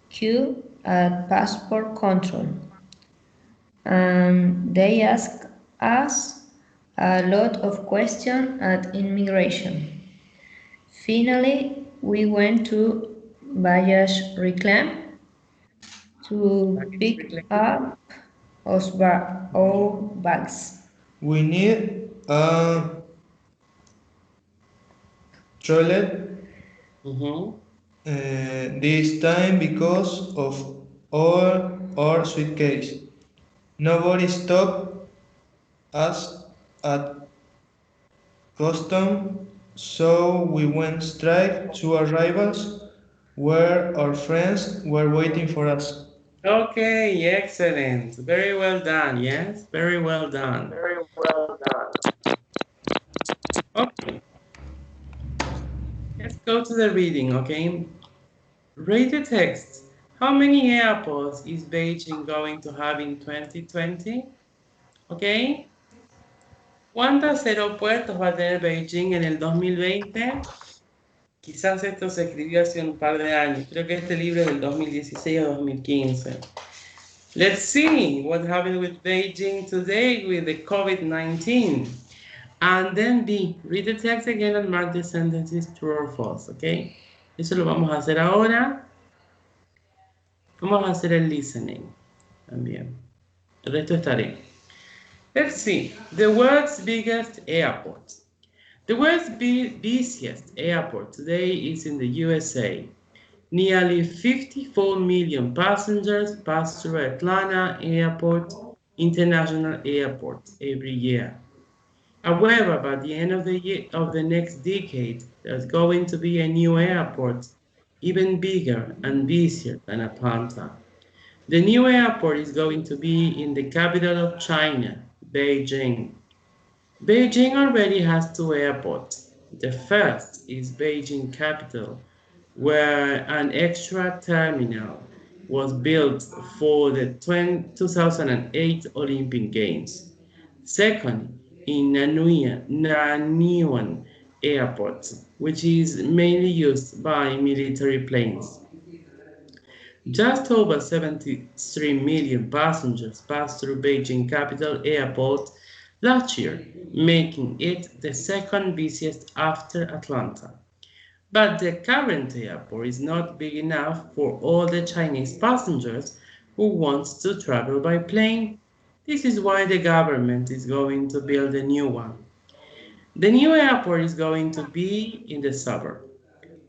queue at passport control, and they asked us a lot of questions at immigration. Finally, we went to Baggage Reclaim to pick up our bags. We need a toilet this time because of all our suitcase. Nobody stopped us at custom, so we went straight to arrivals where our friends were waiting for us. Okay, excellent. Very well done, yes? Very well done. Very well done. Okay. Let's go to the reading, okay? Read the text. How many airports is Beijing going to have in 2020? Okay. ¿Cuántos aeropuertos va a tener Beijing en el 2020? Quizás esto se escribió hace un par de años. Creo que este libro es del 2016 o 2015. Let's see what happened with Beijing today with the COVID-19. And then B, read the text again and mark the sentences true or false, okay? Eso lo vamos a hacer ahora. Vamos a hacer el listening. también. El resto estaré. Let's see. The world's biggest airport. The world's busiest airport today is in the USA. Nearly 54 million passengers pass through Atlanta Airport, International Airport, every year. However, by the end of the next decade, there's going to be a new airport, even bigger and busier than Atlanta. The new airport is going to be in the capital of China, Beijing. Beijing already has 2 airports. The first is Beijing Capital, where an extra terminal was built for the 2008 Olympic Games. Second, in Nanyuan Airport, which is mainly used by military planes. Just over 73 million passengers passed through Beijing Capital Airport last year, making it the second busiest after Atlanta. But the current airport is not big enough for all the Chinese passengers who want to travel by plane. This is why the government is going to build a new one. The new airport is going to be in the suburb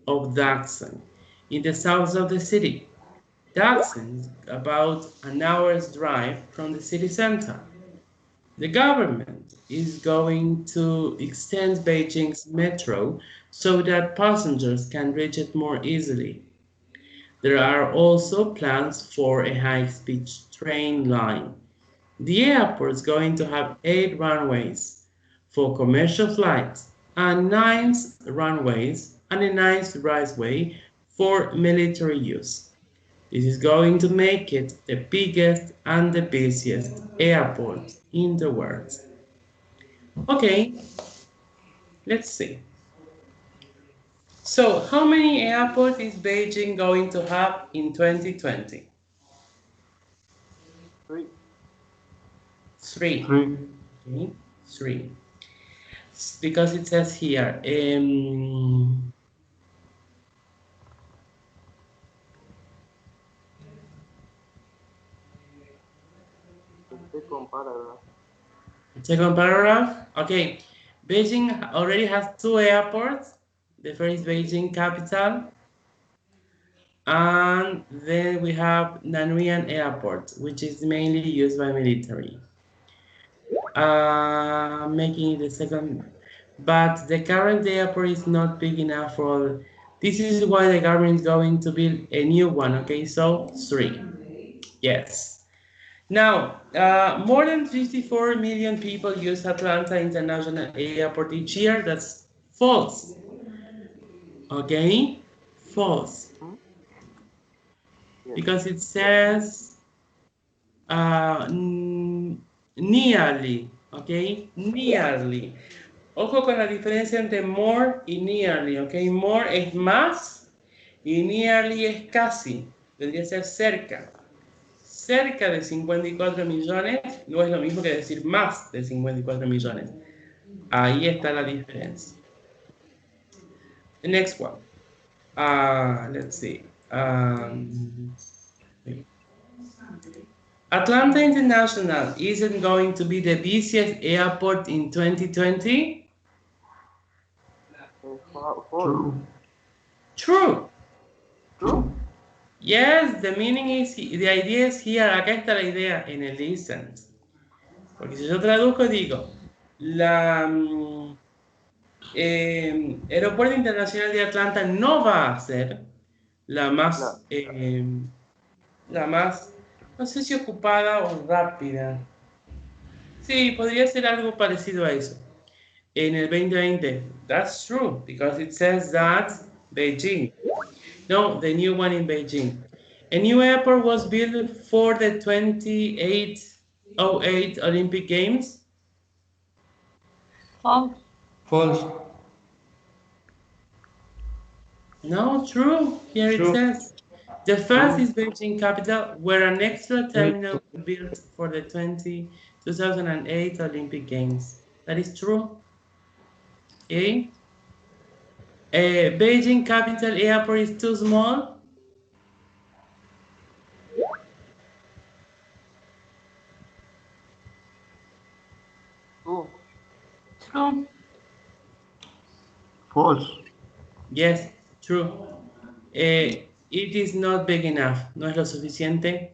of Daxon, in the south of the city. Daxon is about an hour's drive from the city center. The government is going to extend Beijing's metro so that passengers can reach it more easily. There are also plans for a high-speed train line. The airport is going to have 8 runways for commercial flights and 9 runways and a 9th runway for military use. This is going to make it the biggest and the busiest airport in the world. Okay, let's see. So, how many airports is Beijing going to have in 2020? 3. 3. 3. Okay, 3. Because it says here, second paragraph. Okay, Beijing already has 2 airports. The first is Beijing Capital, and then we have Nanyuan Airport, which is mainly used by military. Making it the second, but the current airport is not big enough for all. This is why the government is going to build a new one. Okay, so 3. Yes. Now, more than 54 million people use Atlanta International Airport each year. That's false. Okay, false. Because it says nearly, okay, nearly. Ojo con la diferencia entre more y nearly, okay. More es más y nearly es casi. Debería ser cerca. Cerca de 54 millones no es lo mismo que decir más de 54 millones. Ahí está la diferencia. The next one. Let's see. Atlanta International isn't going to be the busiest airport in 2020? True. True. True. Yes, the meaning is, the idea is here. Acá está la idea, en el isn't. Porque si yo traduzco, digo, la Aeropuerto Internacional de Atlanta no va a ser la más, no sé si ocupada o rápida. Sí, podría ser algo parecido a eso. En el 2020. That's true, because it says that Beijing. No, the new one in Beijing. A new airport was built for the 2808 Olympic Games. False. False. No, true. Here it says. The first is Beijing Capital, where an extra terminal was built for the 2008 Olympic Games. That is true. Okay. Beijing Capital Airport is too small. True. True. False. Yes, true. It is not big enough. No es lo suficiente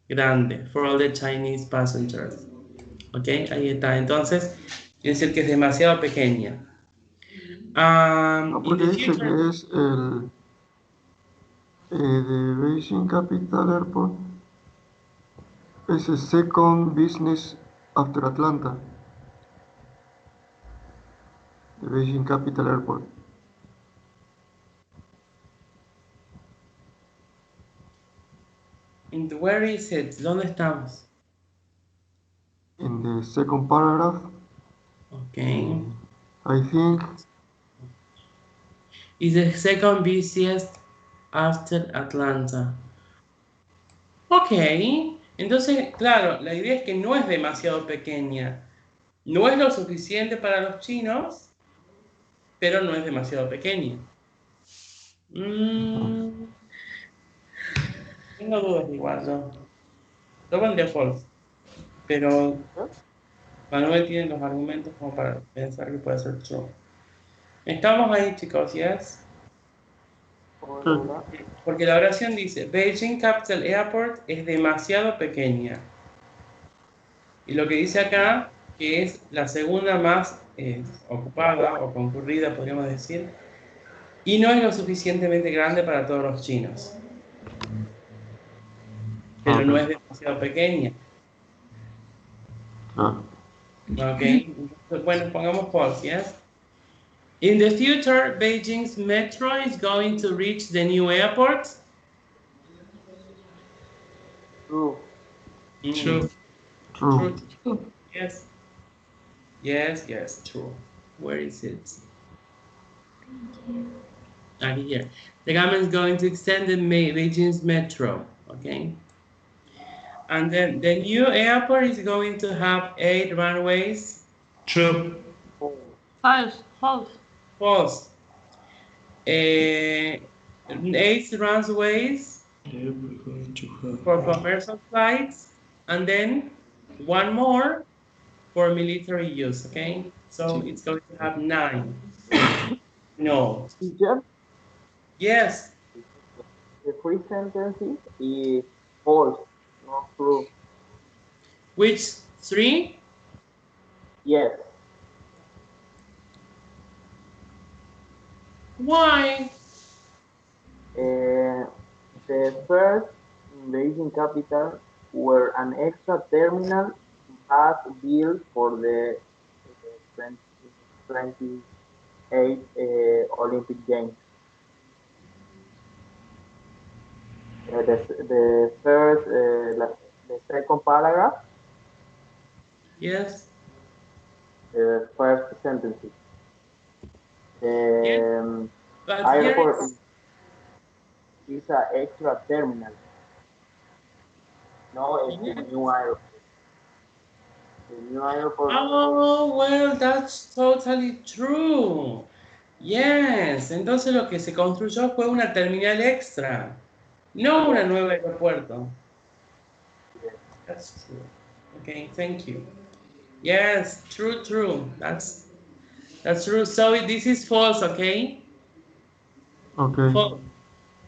grande for all the Chinese passengers. Ok, ahí está. Entonces, quiere decir que es demasiado pequeña. No, In porque the dice future, que es el de Beijing Capital Airport. Es el second business after Atlanta. The Beijing Capital Airport. where is it? ¿Dónde estamos? In the second paragraph, Ok. I think Is the second busiest after Atlanta. Ok. Entonces, claro, la idea es que no es demasiado pequeña. No es lo suficiente para los chinos, pero no es demasiado pequeña. Tengo dudas igual yo. Yo pondría false. Pero Manuel tiene los argumentos como para pensar que puede ser true. Estamos ahí, chicos, ¿yes? Porque la oración dice, Beijing Capital Airport es demasiado pequeña. Y lo que dice acá, que es la segunda más ocupada o concurrida, podríamos decir, y no es lo suficientemente grande para todos los chinos. Pero no es demasiado pequeña. Ok, entonces, bueno, pongamos false, ¿yes? In the future, Beijing's metro is going to reach the new airport. True. True. true. True. Yes. Yes, yes, true. Where is it? Here. The government is going to extend the Beijing's metro, okay? And then the new airport is going to have 8 runways. True. False. False. False. 8 runways Yeah, we're going to have. for commercial flights, and then 1 more for military use, okay? So it's going to have 9. No. Teacher, Yes. the three sentences is false, not true. Which 3? Yes. Why? The first in Beijing capital were an extra terminal had built for the 2028 Olympic Games. The first, the second paragraph, Yes. the first sentence. The But airport here is an extra terminal. No, it's the new airport. The new airport. Oh, well, that's totally true. Yes, entonces lo que se construyó fue una terminal extra, no una nueva aeropuerto. That's true. Okay, thank you. Yes, true, true. That's true. So this is false, okay? Okay. False.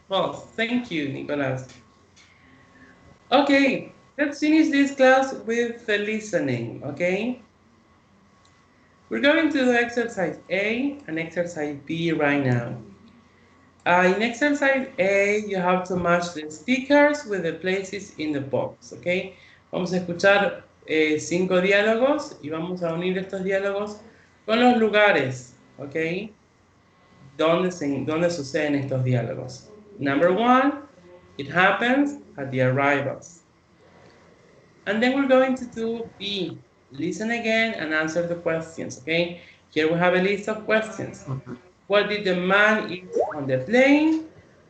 False. Thank you, Nicolas. Okay, let's finish this class with the listening, okay? We're going to do exercise A and exercise B right now. In exercise A, you have to match the stickers with the places in the box, okay? Vamos a escuchar 5 diálogos y vamos a unir estos diálogos con los lugares, okay? ¿Dónde suceden estos diálogos? Number 1, it happens at the arrivals. And then we're going to do B. Listen again and answer the questions, okay? Here we have a list of questions. What did the man eat on the plane?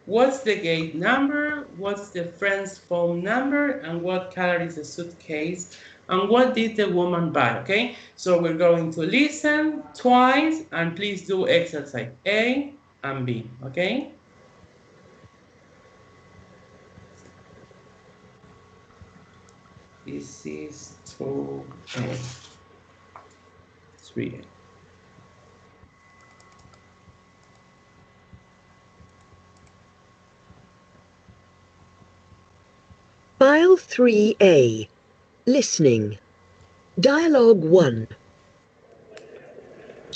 What's the gate number? What's the friend's phone number? And what color is the suitcase? And what did the woman buy, okay? So we're going to listen twice and please do exercise A and B, okay? This is 2A. 3A. File 3A. Listening. Dialogue 1.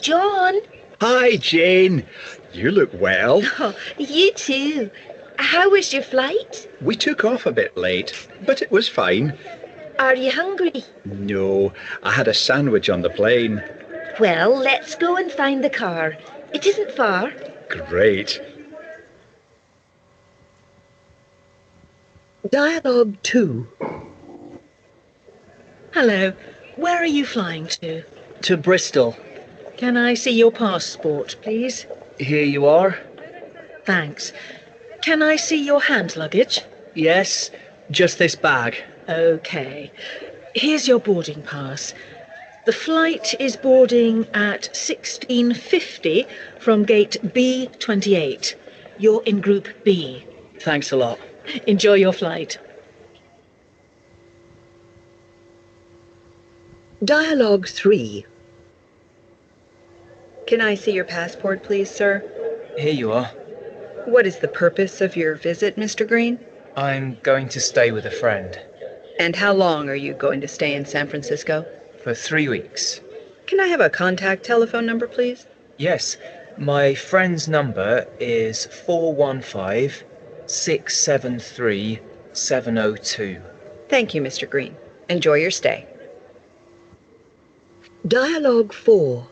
John! Hi, Jane. You look well. Oh, you too. How was your flight? We took off a bit late, but it was fine. Are you hungry? No, I had a sandwich on the plane. Well, let's go and find the car. It isn't far. Great. Dialogue 2. Hello. Where are you flying to? To Bristol. Can I see your passport, please? Here you are. Thanks. Can I see your hand luggage? Yes, just this bag. Okay. Here's your boarding pass. The flight is boarding at 16:50 from gate B28. You're in group B. Thanks a lot. Enjoy your flight. Dialogue 3. Can I see your passport, please, sir? Here you are. What is the purpose of your visit, Mr. Green? I'm going to stay with a friend. And how long are you going to stay in San Francisco? For 3 weeks. Can I have a contact telephone number, please? Yes, my friend's number is 415-673-702. Thank you, Mr. Green. Enjoy your stay. Dialogue 4.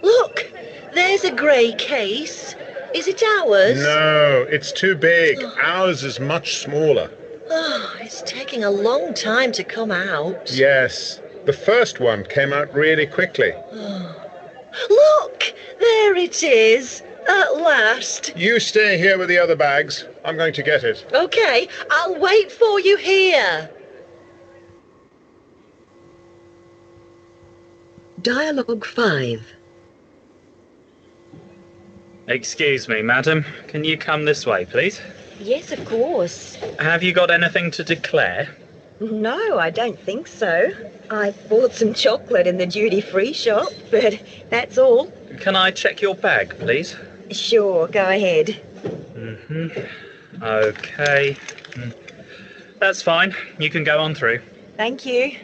Look, there's a grey case. Is it ours? No, it's too big. Ours is much smaller. Oh, it's taking a long time to come out. Yes, the first one came out really quickly. Look, there it is. At last. You stay here with the other bags. I'm going to get it. Okay, I'll wait for you here. Dialogue 5. Excuse me, madam. Can you come this way, please? Yes, of course. Have you got anything to declare? No, I don't think so. I bought some chocolate in the duty-free shop, but that's all. Can I check your bag, please? Sure, go ahead. Okay. That's fine. You can go on through. Thank you.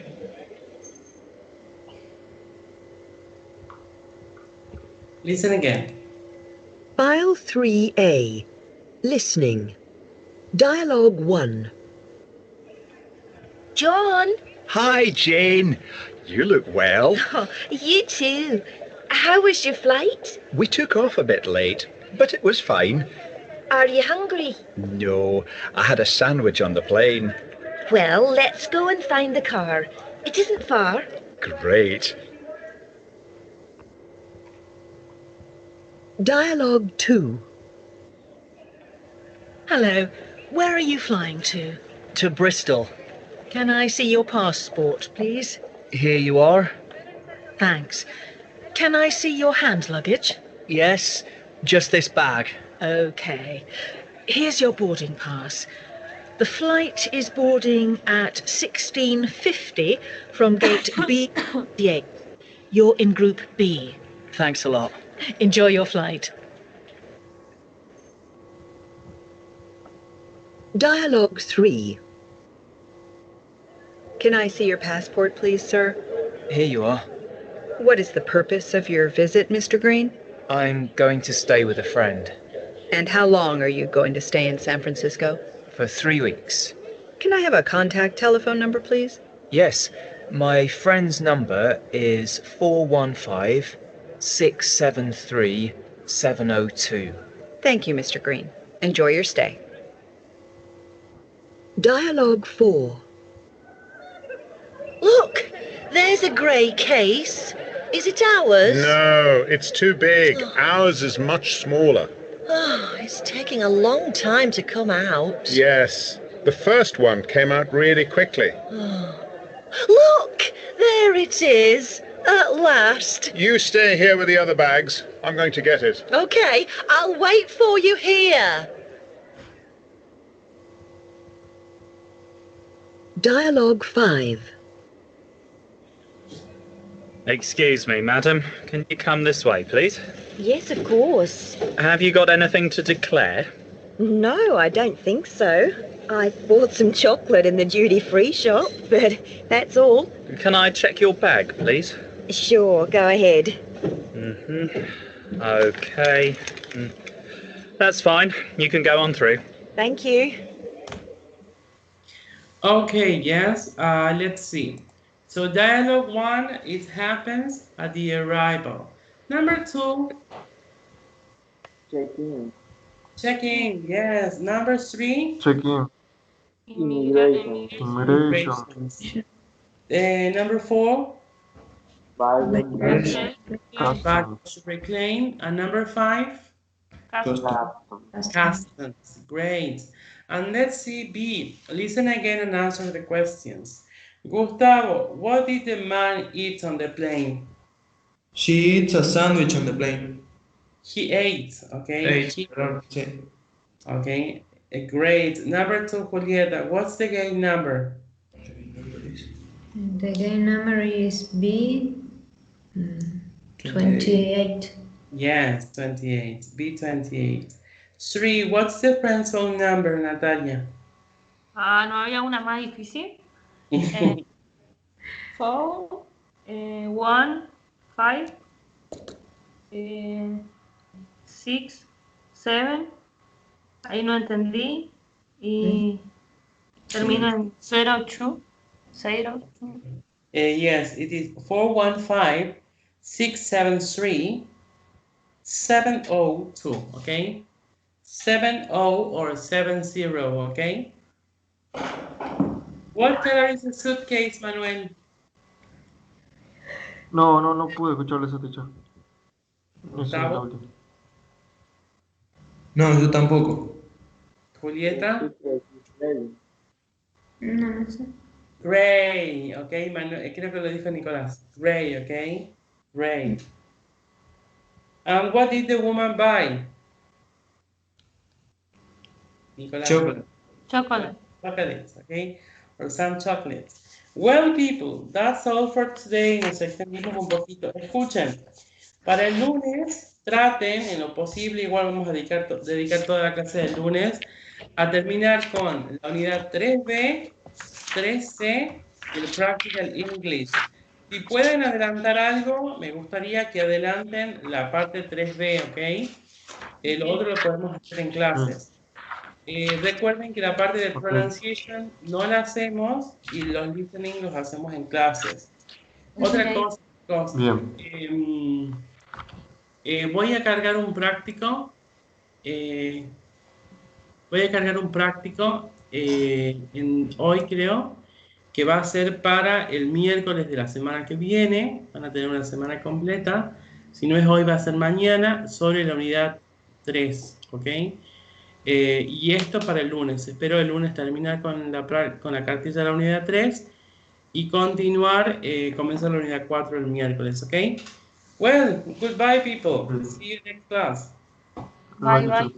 Listen again. File 3A. Listening. Dialogue 1. John! Hi, Jane. You look well. Oh, you too. How was your flight? We took off a bit late, but it was fine. Are you hungry? No, I had a sandwich on the plane. Well, let's go and find the car. It isn't far. Great. Dialogue 2. Hello. Where are you flying to? To Bristol. Can I see your passport, please? Here you are. Thanks. Can I see your hand luggage? Yes, just this bag. Okay. Here's your boarding pass. The flight is boarding at 16:50 from gate B8. You're in group B. Thanks a lot. Enjoy your flight. Dialogue 3. Can I see your passport, please, sir? Here you are. What is the purpose of your visit, Mr. Green? I'm going to stay with a friend. And how long are you going to stay in San Francisco? For 3 weeks. Can I have a contact telephone number, please? Yes, my friend's number is 415-673-702. Thank you, Mr. Green. Enjoy your stay. Dialogue 4. Look, there's a grey case. Is it ours? No, it's too big. Ours is much smaller. Oh, it's taking a long time to come out. Yes, the first one came out really quickly. Look, there it is. At last. You stay here with the other bags. I'm going to get it. Okay, I'll wait for you here. Dialogue 5. Excuse me, madam. Can you come this way, please? Yes, of course. Have you got anything to declare? No, I don't think so. I bought some chocolate in the duty-free shop, but that's all. Can I check your bag, please? Sure, go ahead. Okay. That's fine. You can go on through. Thank you. Okay, yes, let's see. So dialogue 1, it happens at the arrival. Number 2, Check-in. check-in, yes. Number 3, Check-in. Immigration. Immigration. Number 4, Baggage. baggage reclaim. And number 5, customs. Great. And let's see B. Listen again and answer the questions. Gustavo, what did the man eat on the plane? She eats a sandwich on the plane. He ate, okay? Okay, great. Number 2, Julieta, what's the game number? The game number is B, 28. Yes, 28. B28. 3, what's the friend zone number, Natalia? No había una más difícil. 4, 1, 5, 6, 7. Ahí no entendí. Y termina en 02. 02. Yes, it is 415 673 702, okay? 70 or 70, okay? What color is the suitcase, Manuel? No pude escucharle esa teacher. Gustavo? No, yo tampoco. Julieta? No sé. Gray, okay, Manuel, creo que lo dijo Nicolás. Gray, okay? Gray. And what did the woman buy? Nicolás? Chocolate. Chocolates, okay? Or some chocolates. Well, people, that's all for today. Nos extendimos un poquito. Escuchen, para el lunes, traten, en lo posible, igual vamos a dedicar toda la clase del lunes, a terminar con la unidad 3B, 3C, el Practical English. Si pueden adelantar algo, me gustaría que adelanten la parte 3B, ¿ok? El otro lo podemos hacer en clases. Recuerden que la parte de pronunciation no la hacemos y los listening los hacemos en clases. Otra cosa. Bien. Voy a cargar un práctico. Hoy creo que va a ser para el miércoles de la semana que viene. Van a tener una semana completa. Si no es hoy, va a ser mañana sobre la unidad 3, ¿ok? Y esto para el lunes. Espero el lunes terminar con la cartilla de la unidad 3 y continuar, comenzar la unidad 4 el miércoles, ¿ok? Well, goodbye, people. See you next class. Bye, bye.